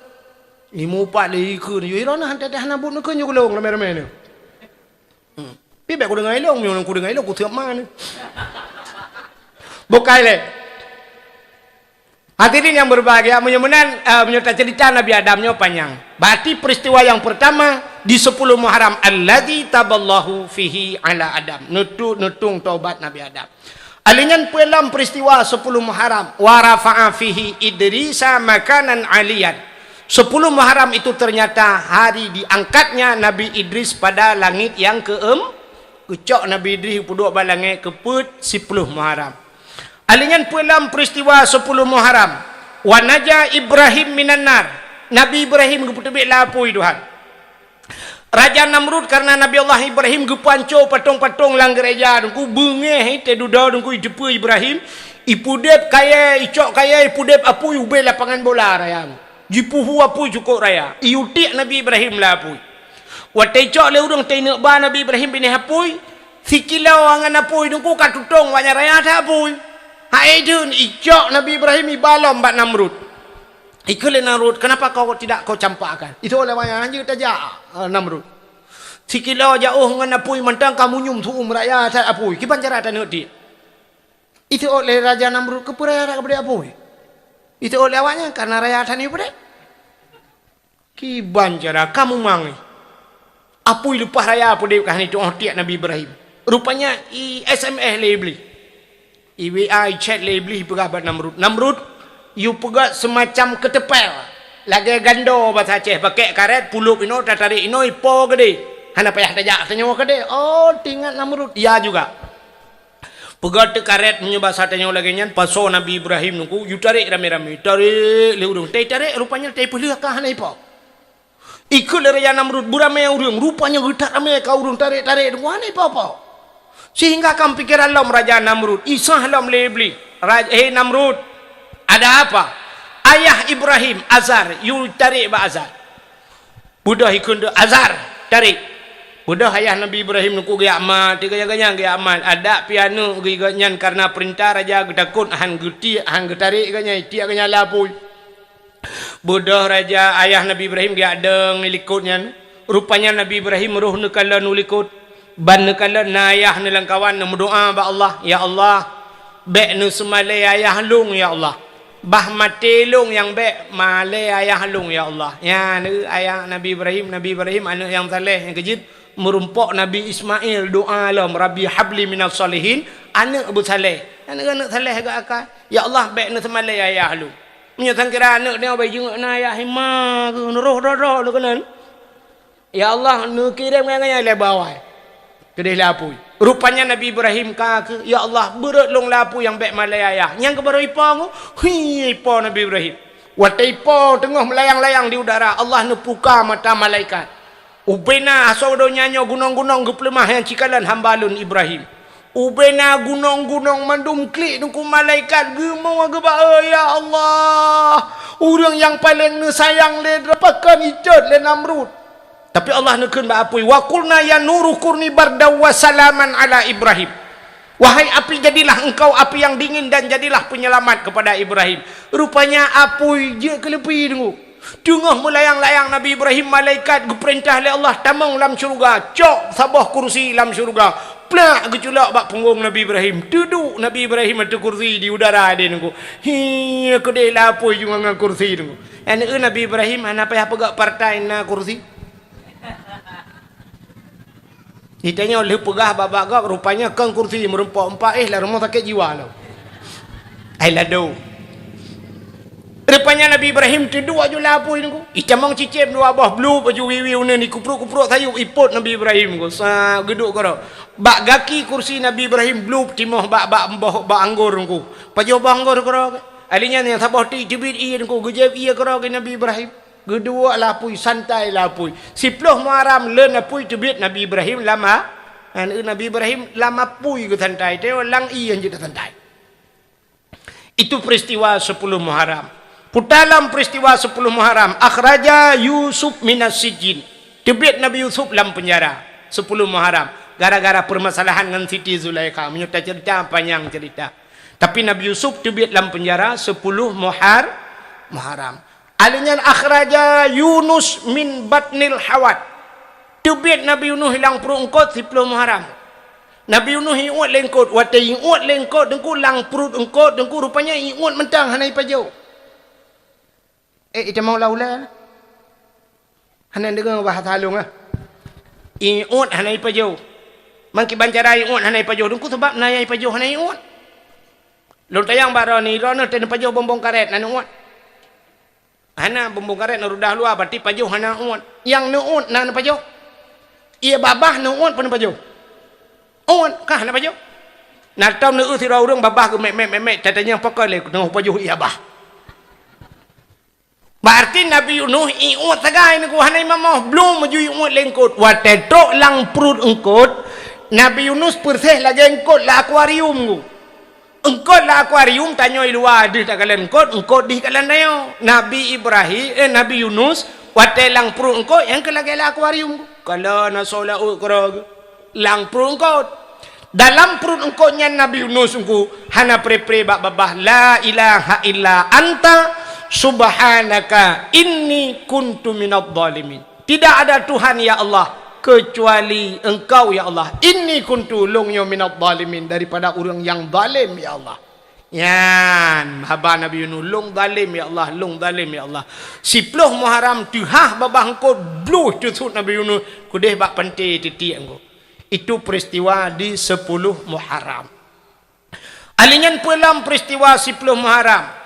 imu pak le ikut yo ira nah hantar dah nabut ke yo lu rame-rame ni pi baik ku dengar elong yo ku dengar elong ku tiap mana bukai le. Hadirin yang berbahagia, menyertai cerita Nabi Adamnya panjang. Berarti peristiwa yang pertama di 10 Muharram alladzi taballahu fihi ala Adam. Nutung taubat Nabi Adam. Alingan dalam peristiwa 10 Muharram wa rafa'a fihi Idrisa makanan aliyan. 10 Muharram itu ternyata hari diangkatnya Nabi Idris pada langit yang kecok Nabi Idris puduk balangit keput 10 Muharram. Alingan dalam peristiwa 10 Muharram wa naja Ibrahim minan nar. Nabi Ibrahim geputebik lapui Tuhan. Raja Namrud karena Nabi Allah Ibrahim gepanco patung-patung lang gereja dengku bengeh te duda dengku depu Ibrahim ipudep kaya icok kaya ipudep apui ube lapangan bola raya. Jipuhu apui cukup raya. Iutik Nabi Ibrahim lapui. Wa te icok le urang te nak ba Nabi Ibrahim bini apui sikilau angan apui dengku katutong wanya raya ta apui. Haidun ijak Nabi Ibrahim ibalam bat Namrud. Ikut Namrud, kenapa kau tidak kau campakkan? Itu oleh banyak je tajak Namrud. Sikila jauh dengan apui mentang kamu nyum tu rakyat tak apui. Kiban cara tak nak dia. Itu oleh Raja Namrud keperayaan kepada apui. Itu oleh awaknya karena rakyat ni pada. Kiban cara kamu mangi. Apui lupa raya pada kan itu tiak Nabi Ibrahim. Rupanya SMS lebih. IWI chat lebih pegabat Namrud. Namrud you pegat semacam ketepel. Lagi gando bahasa Aceh pakai karet pulup ino tarik ino ipo gede. Hana payah tajak tanya gede. Oh, tinggal Namrud. Ya juga. Pegat karet punya bahasa tanya lagi nyan paso Nabi Ibrahim nunggu you tarik rame-rame. Tarik le urung. Tarik rupanya pelih ka hana ipo. Ikut le Raja Namrud burame urung. Rupanya getak rame ka urung tarik nunggu hana ipo. Sehingga kam pikiran lam Raja Namrud. Isah lam lebli. Namrud. Ada apa? Ayah Ibrahim, Azar, you tarik ba Azar. Budak ikut Azar, tarik. Budak ayah Nabi Ibrahim nuku gaya amat, gaya-gaya gaya amat. Ada piano gaya karena perintah raja takut han guti, han tarik gaya tiak gaya lapul. Budak raja ayah Nabi Ibrahim gaya deng likutnya. Rupanya Nabi Ibrahim roh nekalan nulikut. Ban nekalan na ayah nelang kawan berdoa ba Allah, ya Allah, bek nu semale ayah lung ya Allah. Bah matelung yang baik male ayah halung ya Allah. Ya ni ayah Nabi Ibrahim anak yang saleh yang kejid merumpok Nabi Ismail doa lam Rabbi habli minas salihin anak Abu Saleh. Anak saleh agak akal. Ya Allah baik nu semale ayah halung. Nya sangkira anak dia baik jenguk na ayah hima ke roh lu kenan. Ya Allah nu kirim ngaya le bawah. Kedih lapui. Rupanya Nabi Ibrahim kata, ya Allah berat long lapu yang baik malayaya. Yang kebaru ipang, ipang Nabi Ibrahim. Waktu ipang tengah melayang-layang di udara, Allah nepuka mata malaikat. Ubena asal nyanyo gunung-gunung geplemah yang cikalan hambalun Ibrahim. Ubena gunung-gunung mandum klik nungku malaikat gemau agak ya Allah. Orang yang paling sayang le dapatkan ijat le Namrud. Tapi Allah nekun ba apui wa qulna ya nuru kurni barda wa salaman ala Ibrahim. Wahai api jadilah engkau api yang dingin dan jadilah penyelamat kepada Ibrahim. Rupanya apui je kelepi dengu. Tengah melayang-layang Nabi Ibrahim malaikat geperintah oleh Allah tamang dalam syurga, cok sabah kursi dalam syurga. Plak geculak bak punggung Nabi Ibrahim. Duduk Nabi Ibrahim ada kursi di udara dia nunggu. Hi kedai lapui juga dengan kursi nunggu. Anak Nabi Ibrahim ana payah pegak partai na kursi. Ditanya oleh pegah babak rupanya kan kursi merempak-empak lah rumah sakit jiwa lah. Ai lado. Rupanya Nabi Ibrahim tu dua je lapui ni ko. Icamang cicip dua abah blue baju wiwi ni kupruk-kupruk sayup ipot Nabi Ibrahim ko. Sa geduk ko. Bak gaki kursi Nabi Ibrahim blue timah bak mbah bak anggur ko. Paju bak anggur ko. Alinya yang sabah ti jebit i ko gejeb iya ko Nabi Ibrahim. Kedua lapui santai lapui. Siploh Muharram len lapui tebit Nabi Ibrahim lama. Nabi Ibrahim lama pui ke santai. Teo lang iyan je santai. Itu peristiwa 10 Muharram. Dalam peristiwa 10 Muharram akhraja Yusuf minas sijin. Tebit Nabi Yusuf dalam penjara 10 Muharram. Gara-gara permasalahan dengan Siti Zulaikha. Menyerta cerita panjang cerita. Tapi Nabi Yusuf tebit dalam penjara 10 Muharram. Alinyan akhraja Yunus min batnil hawat. Tubit Nabi Yunus hilang perut engkot 10 Muharram. Nabi Yunus iut lengkot. Waktu iut lengkot dengku lang perut engkot dengku rupanya iut mentang hanai pajau. Itu mau laulah. Hanai dengar bahasa halung lah. Iut hanai pajau. Mangki bancara iut hanai pajau dengku sebab nayai pajau hanai iut. Lalu tayang barang ni rana ten pajau bombong karet nanu iut. Hana bumbung karet narudah luar berarti pajuh hana uat. Yang nuut na pajuh. Ia babah nuut pun pajuh. Uat kah na pajuh. Nak tahu nu si orang babah ke mek tatanya pakai le nu pajuh ia bah. Berarti Nabi Nuh iut sagai ni ku hanai mamah belum maju iut lengkot. Wa tetok lang perut engkot. Nabi Yunus persih lagi engkot la akuarium ku. Engkau lah akuarium tanya luar di tak kalian engkau di kalian dayo. Nabi Ibrahim Nabi Yunus watelang perut engkau yang kelagi lah akuarium. Kalau nak solat kerag lang perut engkau. dalam perut engkau nya Nabi Yunus engkau hana pre-pre bak babah la ilaha illa anta subhanaka inni kuntu minadh dhalimin. Tidak ada Tuhan ya Allah kecuali engkau ya Allah. Inni kuntu lungnya minadh dhalimin, daripada orang yang zalim ya Allah. Yan haba Nabi Yunus lung zalim ya Allah, lung zalim ya Allah. 10 Muharram tuhah babah engkau bluh tusut Nabi Yunus kudeh bak penting titik engkau. Itu peristiwa di 10 Muharram. Alingan pulang peristiwa 10 Muharram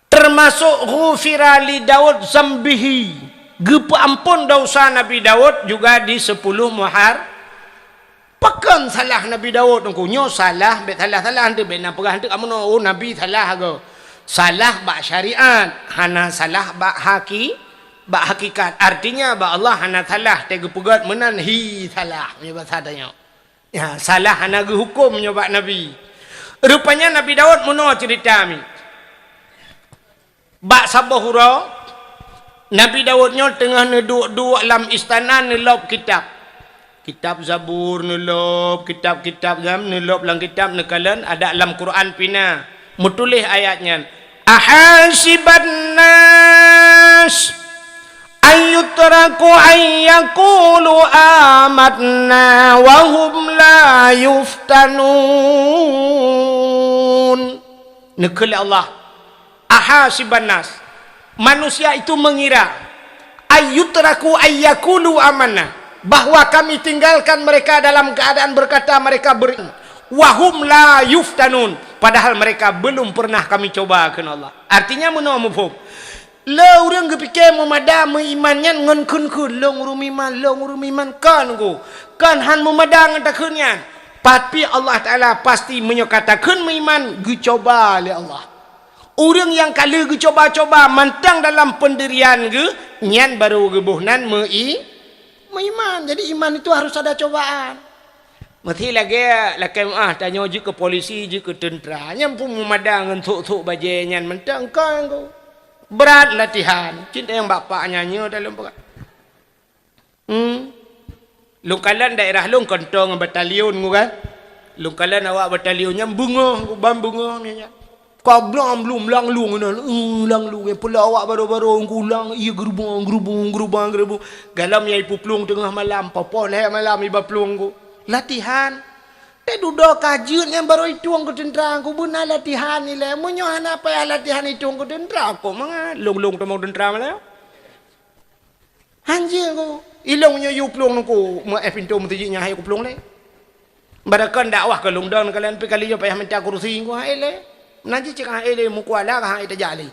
termasuk ghufira li Daud zambihi, gepa ampun dosa Nabi Daud juga di 10 Muharram. Pakan salah Nabi Daud engkau nyo salah bet salah hande bet na perah hande kamu oh Nabi salah go. Salah bak syariat, hana salah bak hakikat. Artinya bak Allah hana salah tega pegat menan hi salah punya bahasa tanya. Ya, salah hana ge hukum nya bak Nabi. Rupanya Nabi Daud muno cerita mi. Bak sabahura Nabi Daud nyo tengah neduk-duk dalam istana nelop kitab Zabur nelop, kitab-kitab gam nelop lang kitab nekalan ada dalam Quran pina mutulih ayatnya ahasiban nas ayyutraku ayyakulu amatna wa hum la yuftanun. Nekal Allah ahasiban nas, manusia itu mengira ayyutraku ayyakulu amanna, bahwa kami tinggalkan mereka dalam keadaan berkata mereka beriman, wahum la yuftanun, padahal mereka belum pernah kami coba ke Allah. Artinya mana mufhum la orang gepikir memada meimannya ngan kun long rumiman kan han memada ngan takunnya, tapi Allah Taala pasti menyatakan meiman gecoba oleh Allah. Orang yang kala gecoba-coba mantang dalam pendirian ge nyan baru gebuhnan meiman. Jadi iman itu harus ada cobaan. Mesti lagi tanya je ke polisi je ke tentera nyam pun memadang untuk bajenyan mentang kau berat latihan cinta yang bapaknya nyo dalam perang. Lungkalan daerah lung kontong batalion kan. Lungkalan awak batalionnya bunga nya. Kau belum lang lung pula awak baru-baru ulang iya gerubung galam yai puplung tengah malam popon malam iba plung ku latihan te duduk kajian yang baru itu ang tentera ku buna latihan ni le munyo hana apa ya latihan itu ang tentera ku mga lung temau tentera malah anjing ku ilongnya yu plung ku ma pintu mutinya hai ku plung le barakan dakwah ke lungdan kalian pi kali yo payah minta kursi ku hai le nanti cakap ele mukuala kah itu jali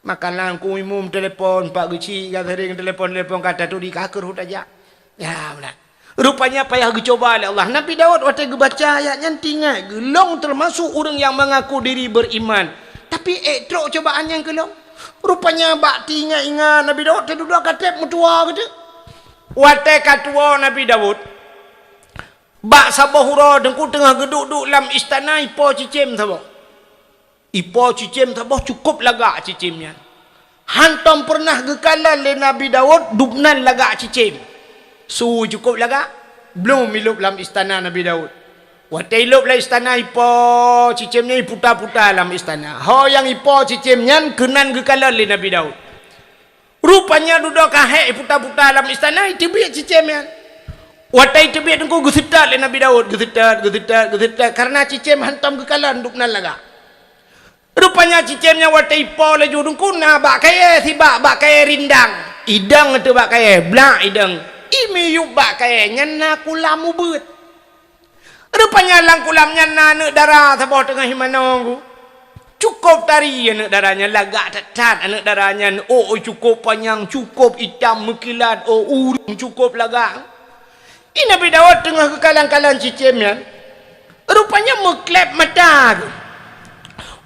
makan langku imum telepon pak geci gathering telepon kata tu di kakar hut aja ya benar rupanya payah coba oleh Allah. Nabi Daud waktu baca ayatnya tinggal gelong termasuk orang yang mengaku diri beriman tapi trok cobaan yang gelong rupanya bak tinggal ingat Nabi Daud tu duduk katep mutua gitu waktu katua Nabi Daud bak sabahura dengku tengah geduk-duk dalam istana ipo cicim sabah ipo cicim tabah cukup lagak cicimnya. Hantam pernah gekalan le Nabi Daud dubnan lagak cicim. Su cukup lagak belum milup dalam istana Nabi Daud. Waktu ilup dalam istana ipo cicimnya puta-puta dalam istana. Ho yang ipo cicimnya kenan gekalan le Nabi Daud. Rupanya duduk kahek puta-puta dalam istana itu biar cicimnya. Waktu itu biar engkau gesitat le Nabi Daud gesitat karena cicim hantam gekalan dubnan lagak. Rupanya cicemnya waktu ipo laju dungkuna bak kaya si bak kaya rindang idang itu bak kaya blak idang imi yuk bak kaya nyana kulamu bet rupanya lang kulam nyana anak darah sabah tengah himanong cukup tari anak darahnya lagak tetat anak darahnya cukup panjang cukup hitam mekilat urung cukup lagak ini Nabi Daud tengah kekalan-kalan cicemnya rupanya meklep mata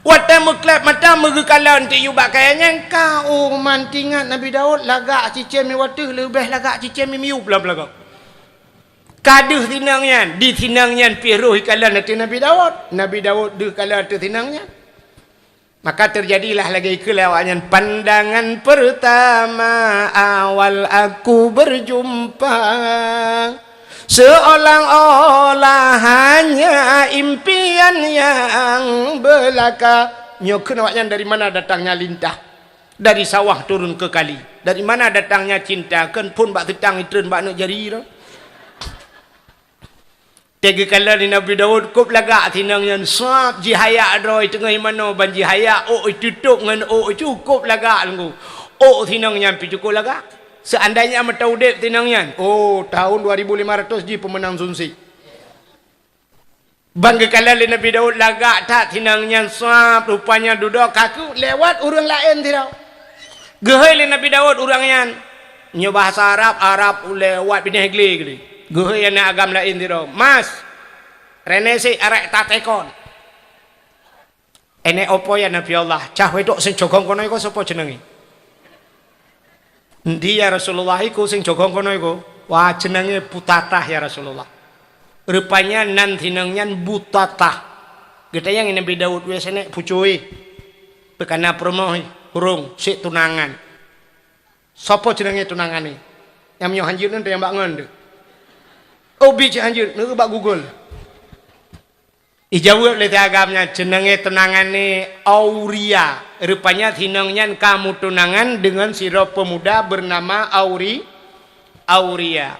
waktu meklep mata megekalan tu yubak kayaknya kau mantingan Nabi Daud lagak cicem ni waktu lebih lagak cicem ni miup lah belakang kaduh tinangnya di tinangnya piruh ikalan nanti Nabi Daud di kalan tu tinangnya maka terjadilah lagi kelewatnya pandangan pertama awal aku berjumpa seolah-olah hanya impian yang belaka. Nyokeun awaknya dari mana datangnya lintah? Dari sawah turun ke kali. Dari mana datangnya cinta? Kan pun bak tetang itreun bak nak jari dah. Tiga kala ni Nabi Daud kup lagak tinang yang suap jihaya adroi tengah mana ban jihaya tutup dengan cukup lagak lengku. Tinang nyampi cukup lagak. Seandainya amat tahu dek tinang yan. Tahun 2500 ji pemenang sunsi. Bangga kala Nabi Daud lagak tak tinangnya suap rupanya duduk kaku lewat orang lain tidak. Gehai Nabi Daud orang yang nyo bahasa Arab lewat bini hegli gini. Gehai yang agam lain tidak. Mas renesi arek tatekon. Ene opo ya Nabi Allah. Cah wedok sing jogong kono iku sapa jenenge? Endi ya Rasulullah iku sing jogong kono iku? Wah jenenge Butatah ya Rasulullah. Rupanya nan tinangnya Butatah. Kita yang Nabi Daud biasanya pucui. Bekana promo urung si tunangan. Sopo jenenge tunangan ni? Yang menyo hanjir nanti yang bak ngonde. Cik hanjir, nu bak Google. Ijawab oleh agamnya jenenge tunangan ni Auria. Rupanya tinangnya kamu tunangan dengan sirop pemuda bernama Auria.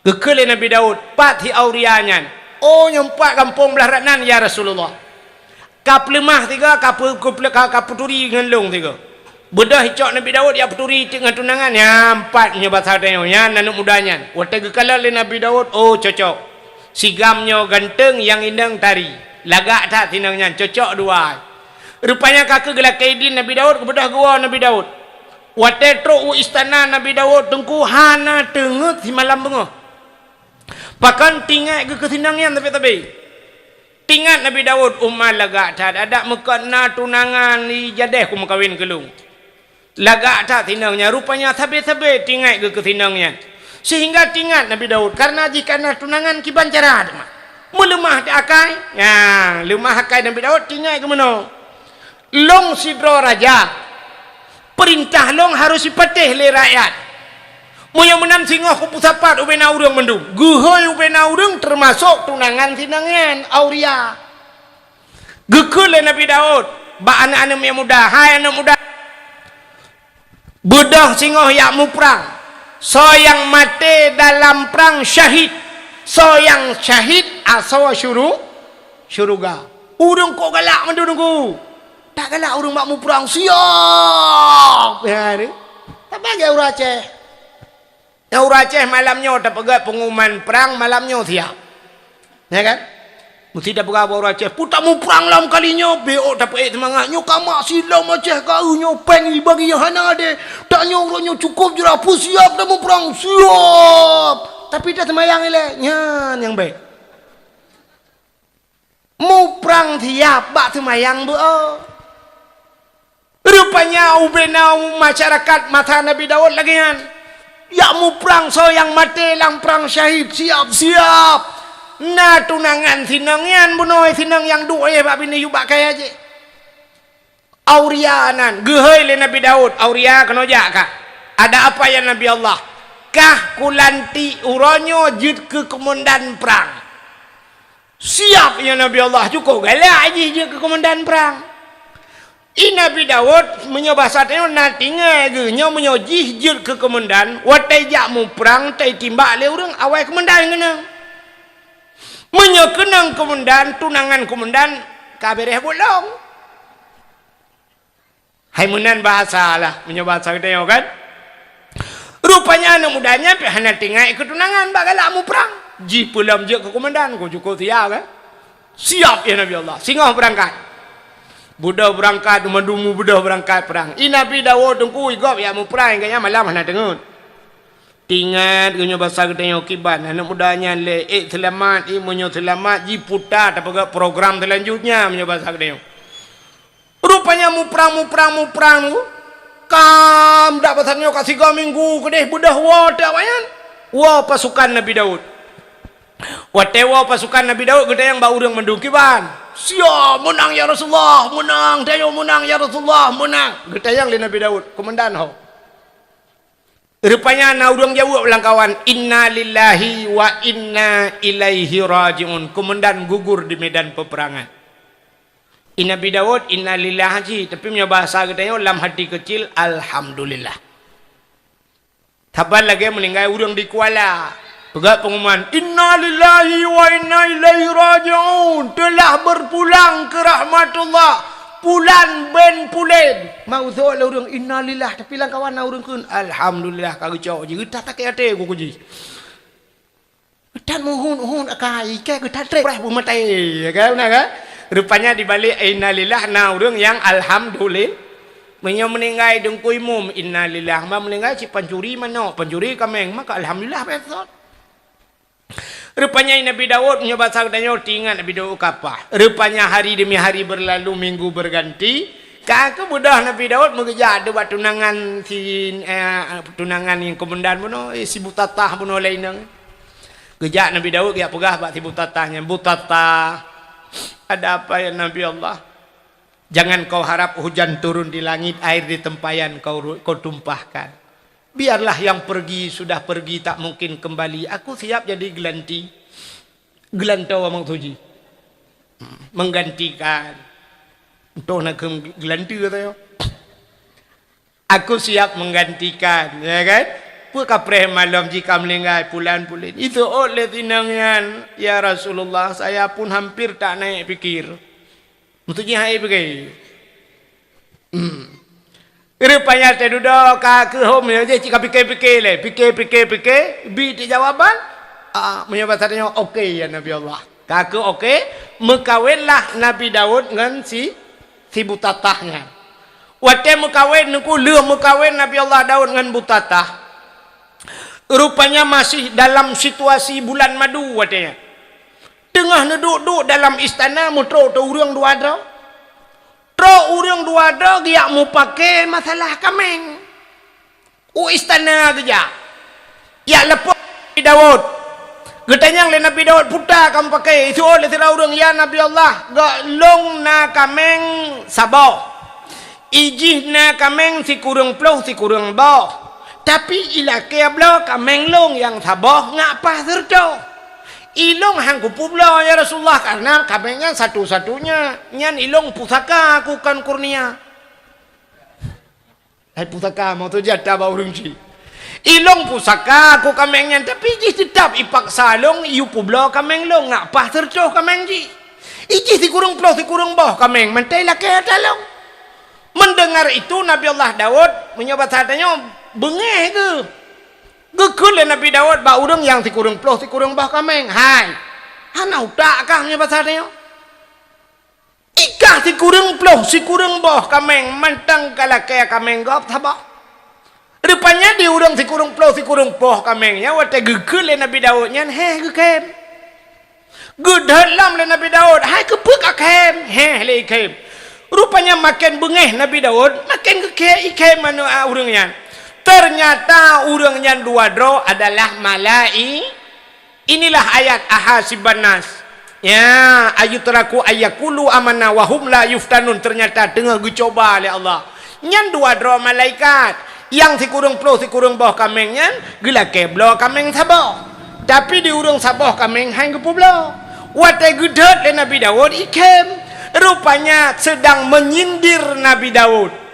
Gekele Nabi Daud, pati Aurianya. Nyempat kampung belah ratnan ya Rasulullah. Kap lemah tiga, kap puturi ngelung tiga. Bedah hicok Nabi Daud ya puturi dengan tunangan ya empatnya bahasa dia anak mudanya. Waktu gekala le Nabi Daud, cocok. Sigamnya ganteng yang indang tari. Lagak tak tinangnya cocok dua. Rupanya kakak gelak kaidin Nabi Daud kebedah gua Nabi Daud. Waktu tro istana Nabi Daud tengku hana tengut di malam bengah. Pakan tinggal ke kesinangan tapi tinggal Nabi Daud umar lagak tak ada mekana tunangan ni jadeh ku mekawin kelung lagak tak tinangnya rupanya tabe-tabe tinggal ke kesinangan sehingga tinggal Nabi Daud karena jika tunangan kiban cara melemah akai lemah akai Nabi Daud tinggal ke mana long sidro raja perintah long harus dipatih le rakyat. Moyo menan singoh ku pusapat ubena urang mendung. Guhoy ubena urang termasuk tunangan sinangan Auria. Gekul Nabi Daud, ba anak-anak yang muda, hai anak muda. Budah singoh yak mu perang. So yang mati dalam perang syahid. So yang syahid asawa syuruga. Urang kok galak mendung. Tak galak urang mak mu perang siap. Ya ni. Tak bagi urang Aceh. Orang Aceh malamnya tak pegat pengumuman perang malamnya siap. Ya kan? Mesti dah berapa orang Aceh. Putak mu perang lam kalinya. Beok dapat semangatnya. Kamak silam Aceh kau nyopeng bagi yang hana ada. Tak orangnya cukup je lah. Siap dah mu perang. Siap. Tapi dah semayang elek. Nyan yang baik. Mu perang siap. Bak semayang beok. Rupanya ubena masyarakat mata Nabi Daud lagi kan. Ya mu perang so yang mati lang perang syahid siap na tunangan sinang yan bunoy sinang yang dua bak bini yubak kaya je Aurianan gehoi le Nabi Daud Auria kenoja kah ada apa ya Nabi Allah kah kulanti uronyo jid ke komandan perang siap ya Nabi Allah cukup galak aja je ke komandan perang. Nabi Daud menyoba satenya natinga ge nya menyoji jil ke komandan watai jak mu perang tai timbak le urang awai komandan ngena menyokenang komandan tunangan komandan kabereh bolong hai menan bahasa lah menyoba satenya kan rupanya anak mudanya pi hana tingai ke tunangan bak galak mu perang ji pulam je ke komandan ko cukup siap kan siap ya Nabi Allah singoh berangkat budak berangkat medumu budak berangkat perang. Nabi Daud tunggu igop ya mu perang kayaknya malam hana dengut. Tingat gunyo bahasa gedenya kiban anak mudanya le selamat munyo selamat ji putar dapat program selanjutnya munyo bahasa gedenya. Rupanya mu perang kam dak pasannya kasih 3 minggu kedeh budah wa dak wayan. Wa pasukan Nabi Daud. Watewa pasukan Nabi Daud gede yang bau urang mendung kiban. Siap menang ya Rasulullah, menang dayo menang ya Rasulullah, menang. Gede yang Nabi Daud, komandan ho. Rupanya na urang jawab lang kawan, inna lillahi wa inna ilaihi rajiun. Komandan gugur di medan peperangan. Nabi Daud inna lillahi, tapi punya bahasa katanya dalam hati kecil alhamdulillah. Tabal lagi meninggal urang di Kuala. Pegat pengumuman, inna lillahi wa inna ilaihi rajiun. Telah berpulang ke rahmatullah. Pulan ben pulen. Mau tahu lah orang inna lillah. Tapi lang kawan orang kun. Alhamdulillah kau jauh je. Kita tak kaya hati aku kuji. Dan mohon akai. Kaya kita trek berah bumatai. Kan? Rupanya dibalik inna lillah. Nah orang yang alhamdulillah. Menyang meninggal dengkui mum. Inna lillah. Ma meninggal si pencuri mana. Pencuri kameng. Maka alhamdulillah besok. Rupanya Nabi Daud punya bahasa katanya ingat Nabi Daud kapah. Rupanya hari demi hari berlalu, minggu berganti. Kakak mudah Nabi Daud mengejar buat tunangan tunangan yang komandan pun si Butatah pun lain nang. Kejak Nabi Daud dia pegah buat si Butatahnya. Butatah, ada apa ya Nabi Allah? Jangan kau harap hujan turun di langit, air di tempayan kau tumpahkan. Biarlah yang pergi sudah pergi, tak mungkin kembali. Aku siap jadi gelanti. Gelantau amang tuji. Menggantikan. Entah nak gelanti katanya. Aku siap menggantikan. Ya kan? Pukapreh malam jika melinggai pulan-pulan. Itu oleh tinangnya. Ya Rasulullah, saya pun hampir tak naik fikir. Maksudnya hai pergi. Rupanya saya duduk ke home je, jika fikir-fikir le, fikir, bi di jawaban, menyebut katanya okey ya Nabi Allah. Kakak okey, mekawinlah Nabi Daud dengan si Butatahnya. Waktu mekawin nuku mekawin Nabi Allah Daud dengan Butatah. Rupanya masih dalam situasi bulan madu waktunya. Tengah duduk dalam istana mutro tu urang dua ada. Tro urang dua ada dia mau pakai masalah kameng. Istana saja. Ya lepas Nabi Daud. Getanyang le Nabi Daud putar kamu pakai. Itu oleh tira urang ya Nabi Allah. Gak long na kameng sabah. Ijih na kameng si kurang ploh si kurang bawh. Tapi ila kaya blo kameng long yang sabah ngapa serto. Ilong hangku publo ya Rasulullah karena kamengnya satu-satunya nyan ilong pusaka aku kan kurnia. Hai pusaka mau tu jatah bau rungsi. Ilong pusaka aku kamengnya tapi ji tetap ipak salong iu publo kameng long ngapa sercoh kameng ji. Iji si kurung plo si kurung boh kameng mentai lah kaya talong. Mendengar itu Nabi Allah Daud menyobat hatanya bengeh ke. Gekul Nabi Daud ba urang yang si kurung ploh si kurung bah kameng. Hai. Hanau tak kah nya bahasanya? Ikah si kurung ploh si kurung bah kameng mentang kala kaya kameng gop thabah. Rupanya di urang si kurung ploh si kurung poh kamengnya wate gekul Nabi Daud nyan gekem. Gedalam Nabi Daud hai kepuk akem le ikem. Rupanya makin bengeh Nabi Daud makin geke ikem manu urangnya. Ternyata orang yang dua dro adalah malai. Inilah ayat ahasiban nas. Ya, ayutraku ayakulu amanah wahum la yuftanun. Ternyata tengah dicoba oleh Allah. Yang dua dro malaikat. Yang si kurung ploh si kurung bawah kameng nyan gila keblo kameng sabah. Tapi di urung sabah kameng hang gepublo. Watai gedet le Nabi Daud ikem. Rupanya sedang menyindir Nabi Daud.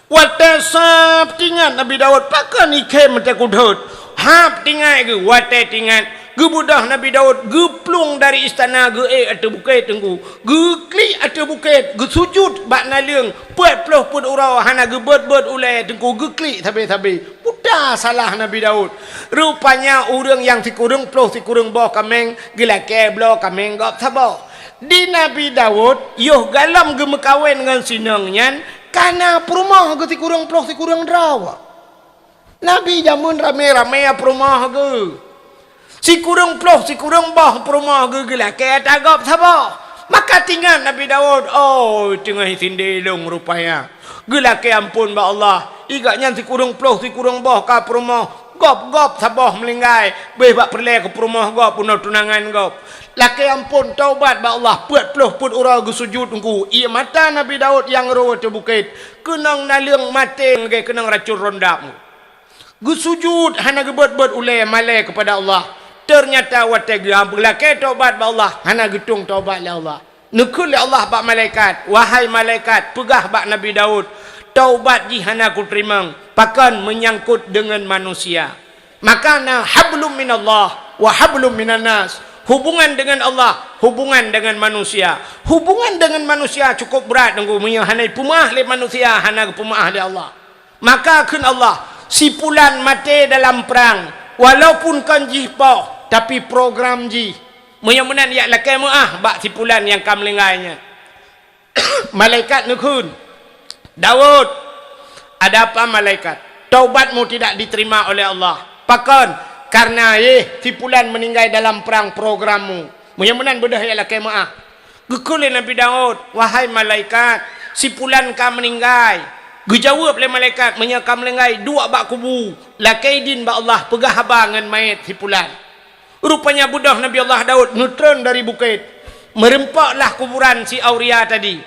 Wate sap tingan Nabi Daud pakan ikem mete kudut. Hap tingan ke wate tingan. Gebudah Nabi Daud geplung dari istana ge atau bukit tunggu. Gekli atau bukit ge sujud bak naleung. Puat ploh put urau hana ge bet ulai tunggu gekli tabe-tabe. Mudah salah Nabi Daud. Rupanya urang yang sikurung ploh sikurung bawah kameng gila keblo kameng gop sabah. Di Nabi Daud yoh galam ge mekawin dengan sinangnya karena perumah ke si kurang ploh si kurang drawa. Nabi jamun rame-rame perumah ke. Si kurang ploh si kurang bah perumah ke gila kaya tagap sabah. Maka tinggal Nabi Daud. Oh tengah sindilung rupanya. Gila kaya ampun ba Allah. Igaknya si kurang ploh si kurang bah ka perumah. Gop sabah melinggai. Bebak perlai ke perumah gop punau tunangan gop. Laki ampun taubat ba Allah puat ploh put urau ge sujud engku. Ia mata Nabi Daud yang rawa tu bukit. Kenang naleung mate ge kenang racun rondap. Gu sujud hana gebet-bet ulai malai kepada Allah. Ternyata watai gua berlakai taubat ba Allah, hana getung taubat le Allah. Nekul le Allah bak malaikat, wahai malaikat, pegah bak Nabi Daud. Taubat ji hana ku terima, pakan menyangkut dengan manusia. Makana hablum minallah wa hablum minan nas. Hubungan dengan Allah, hubungan dengan manusia. Hubungan dengan manusia cukup berat nunggu punya hanai pumah le manusia, hana pumah le Allah. Maka kun Allah, si pulan mati dalam perang, walaupun kan jipau, tapi program ji. Mudah-mudahan ya lakai muah bak si pulan yang kam lengainya. Malaikat nukun. Daud, ada apa malaikat? Taubatmu tidak diterima oleh Allah. Pakan karena tipulan meninggal dalam perang programmu. Mudah-mudahan bedah ya lakai maaf. Gekul Nabi Daud, wahai malaikat, si pulan ka meninggal. Gejawab le malaikat, menyakam meninggal dua bak kubu. Lakai din ba Allah pegah abangan mayat si pulan. Rupanya budah Nabi Allah Daud ngetren dari bukit. Merempaklah kuburan si Auria tadi.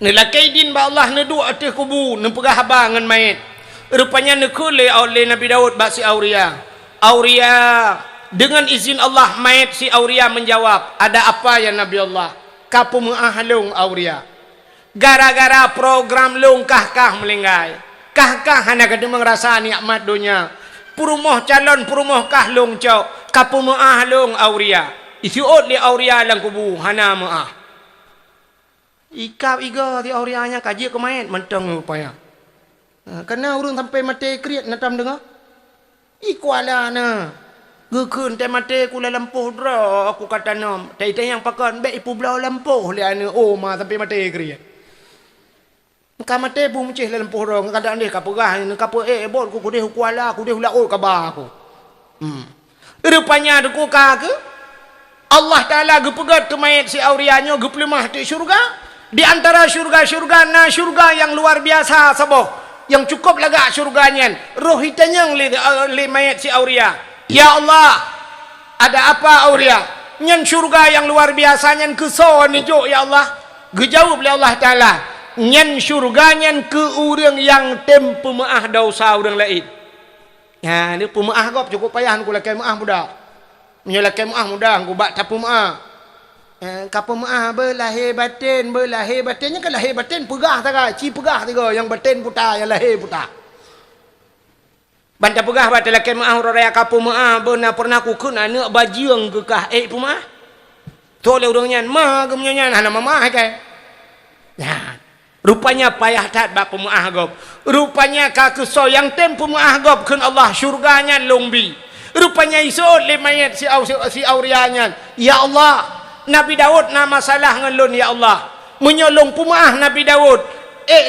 Nelakai din ba Allah neduk atas kubu, nepegah abangan mayat. Rupanya nekul oleh Nabi Daud bak si Auria. Auria, dengan izin Allah mayat si Auria menjawab, ada apa ya Nabi Allah? Kapu mengahlung Auria. Gara-gara program long kah melinggai. Kah hana kada merasa nikmat dunia. Purumuh calon purumuh kah long cok. Kapu mengahlung Auria. Isi ot li Auria lang kubu hana maah. Ikap iga di Aurianya kaji ke mayat mentang upaya. Karena urung sampai mati kriat natam dengar. Ikuala na. Gekun te mate kula lampuh dra aku kata nam. Tai yang pakan be ipu blau lampuh le ana oh ma sampai mate kriat. Ka mate bu mencih lampuh dra kata ande ka pegah ni ka bot ku deh kuala ku deh ula oh ka ba aku. Rupanya deku ka ke Allah Taala gepegat ke mayat si Aurianyo geplemah di syurga. Di antara syurga-syurga na syurga yang luar biasa saboh. Yang cukup lagak syurganya roh hitanya li mayat si Auria. Ya Allah, ada apa Auria? Nyan syurga yang luar biasa nyan keso ni jo ya Allah. Gejawab li Allah Taala, nyan syurga nyan ke urang yang tem pemaah dosa urang lain. Ya, ni pemaah gop cukup payah ku lakai maah budak. Menyalakai maah mudah ku bak tapu maah. Kapa maah berlahir batinnya kan lahir batin pegah taga ci pegah tiga yang batin putar yang lahir putar banta pegah batin lakai maah raya kapa maah benar pernah ku kun anak bajiang ke kah pemaah tu le urangnya mah gemnya hana mamah kai ya rupanya payah tat bak pemaah gop rupanya ka keso yang tem pemaah gop kun Allah syurganya longbi rupanya iso le mayat si Aurianya ya Allah Nabi Daud na masalah ngelun ya Allah. Menyolong pemaah Nabi Daud.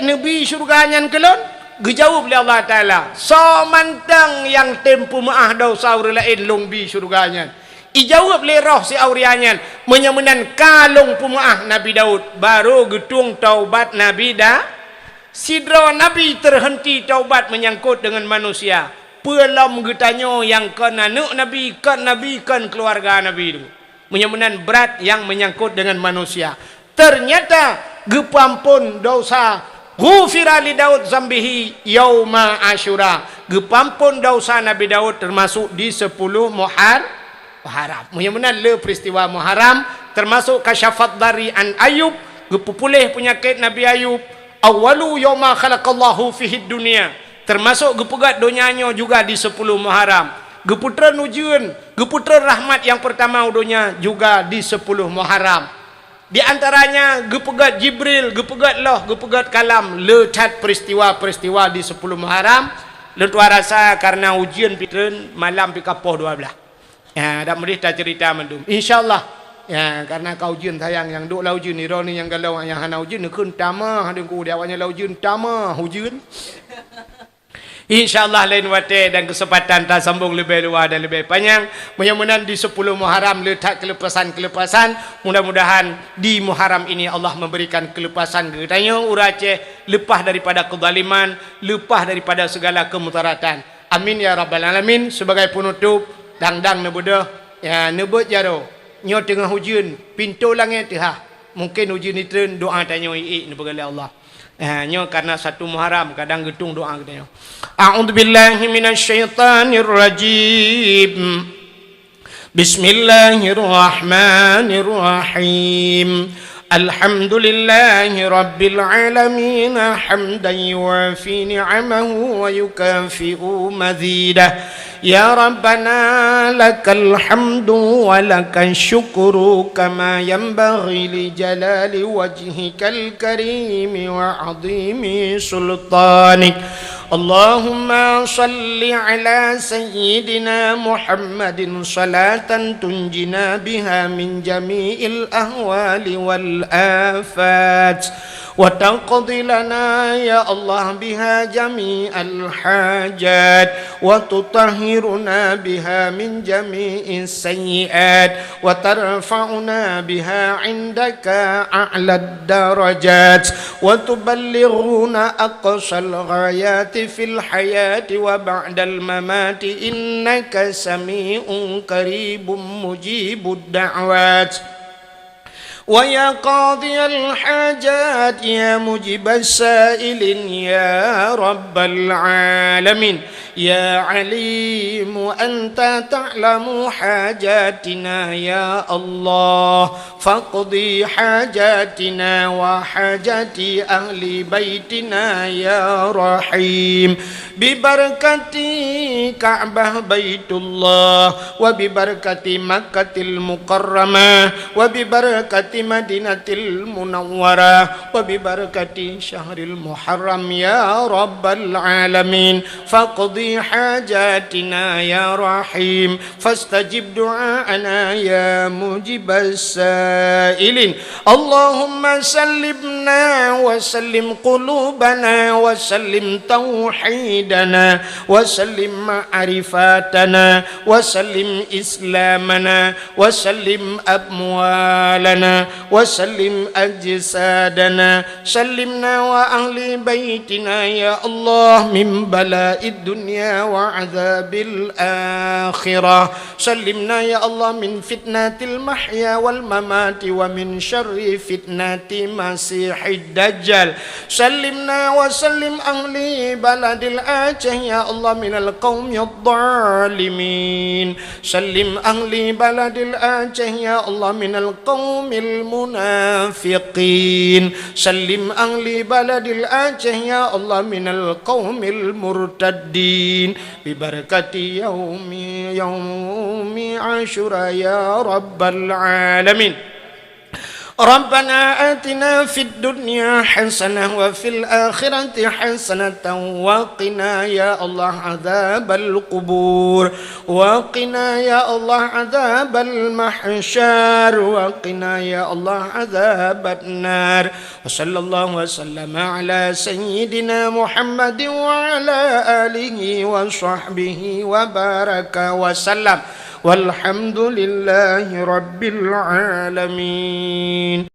Nabi syurganya kelon. Gejawab oleh Allah Ta'ala. So mantang yang tempu maah dosa orang lain longbi syurganya. Ijawab oleh roh si Aurianya. Menyamanan kalung pemaah Nabi Daud. Baru getung taubat Nabi dah. Sidra Nabi terhenti taubat menyangkut dengan manusia. Pelam getanyo yang kan anak Nabi, kan keluarga Nabi itu. Menyamanan berat yang menyangkut dengan manusia. Ternyata gepampun dosa ghufira li Daud zambihi yauma Asyura. Gepampun dosa Nabi Daud termasuk di 10 Muharram. Menyamanan le peristiwa Muharram termasuk kasyafat dari an Ayub, gepupulih penyakit Nabi Ayub. Awalu yauma khalaqallahu fihi dunia. Termasuk gepegat donyanya juga di 10 Muharram. Geputra nujian, geputra rahmat yang pertama udunya juga di 10 Muharram. Di antaranya gepegat Jibril, gepegat Loh, gepegat Kalam, lecat peristiwa-peristiwa di 10 Muharram. Lentua rasa karena ujian pitren malam pikapoh 12. Ya, dak merita cerita mendum. Insyaallah. Ya, karena kau ujian sayang yang duk lau ujian ironi yang galau yang hana ujian nekeun tama hadengku diawanya lau ujian tama ujian. InsyaAllah lain waktu dan kesempatan tak sambung lebih luar dan lebih panjang. Mudah-mudahan di 10 Muharram letak kelepasan-kelepasan. Mudah-mudahan di Muharram ini Allah memberikan kelepasan katanya urace lepas daripada kezaliman, lepas daripada segala kemudaratan. Amin ya rabbal alamin. Sebagai penutup dang-dang nebudah ya nebut jaro. Nyo tengah hujan pintu langit teh. Mungkin hujan itu doa tanya nebegal Allah. Hanya karena satu Muharram kadang getung doa kita. A'udzubillahi minasyaitonir rajim. Bismillahirrahmanirrahim. Alhamdulillahi rabbil alamin hamdan yuwafi ni'amahu wa yukafi'u mazidah. Ya Rabbana lakal hamdu wa lakal syukru kama yanbaghi li jalali wajhikal karimi wa azimi sultanik. Allahumma salli ala sayyidina Muhammadin salatan tunjina biha min jami'il ahwali wal afat wa taqdi lana ya Allah biha jami'al hajat wa tutahhiruna biha min jami'is sayyi'at wa tarfa'una biha 'indaka a'lad darajat wa tuballighuna aqsal ghayati fil hayati wa ba'dal mamati innaka sami'un qaribun mujibud da'wat. ويا قاضي الحاجات يا مجيب السائلين يا رب العالمين يا عليم أنت تعلم حاجاتنا يا الله فاقضي حاجاتنا وحاجات أهل بيتنا يا رحيم ببركة كعبة بيت الله وببركة مكة المكرمة وببركة مدينة المنورة وببركة شهر المحرم يا رب العالمين فاقضي حاجاتنا يا رحيم فاستجب دعاءنا يا مجيب السائلين اللهم سلمنا وسلم قلوبنا وسلم توحيدنا وسلم معرفاتنا وسلم إسلامنا وسلم أموالنا وسلم أجسادنا سلمنا وأهل بيتنا يا الله من بلاء الدنيا وعذاب الآخرة سلمنا يا الله من فتنة المحيا والممات ومن شر فتنة مسيح الدجال سلمنا وسلم أهل بلد الآجة يا الله من القوم الظالمين سلم أهل بلد الآجة يا الله من القوم المنافقين سلم أهل بلد الآجة يا الله من القوم المرتدين ببركة يوم عاشوراء يا رب العالمين ربنا آتنا في الدنيا حسنة وفي الآخرة حسنة وقنا يا الله عذاب القبور وقنا يا الله عذاب المحشر وقنا يا الله عذاب النار وصلى الله وسلم على سيدنا محمد وعلى آله وصحبه وبارك وسلم والحمد لله رب العالمين.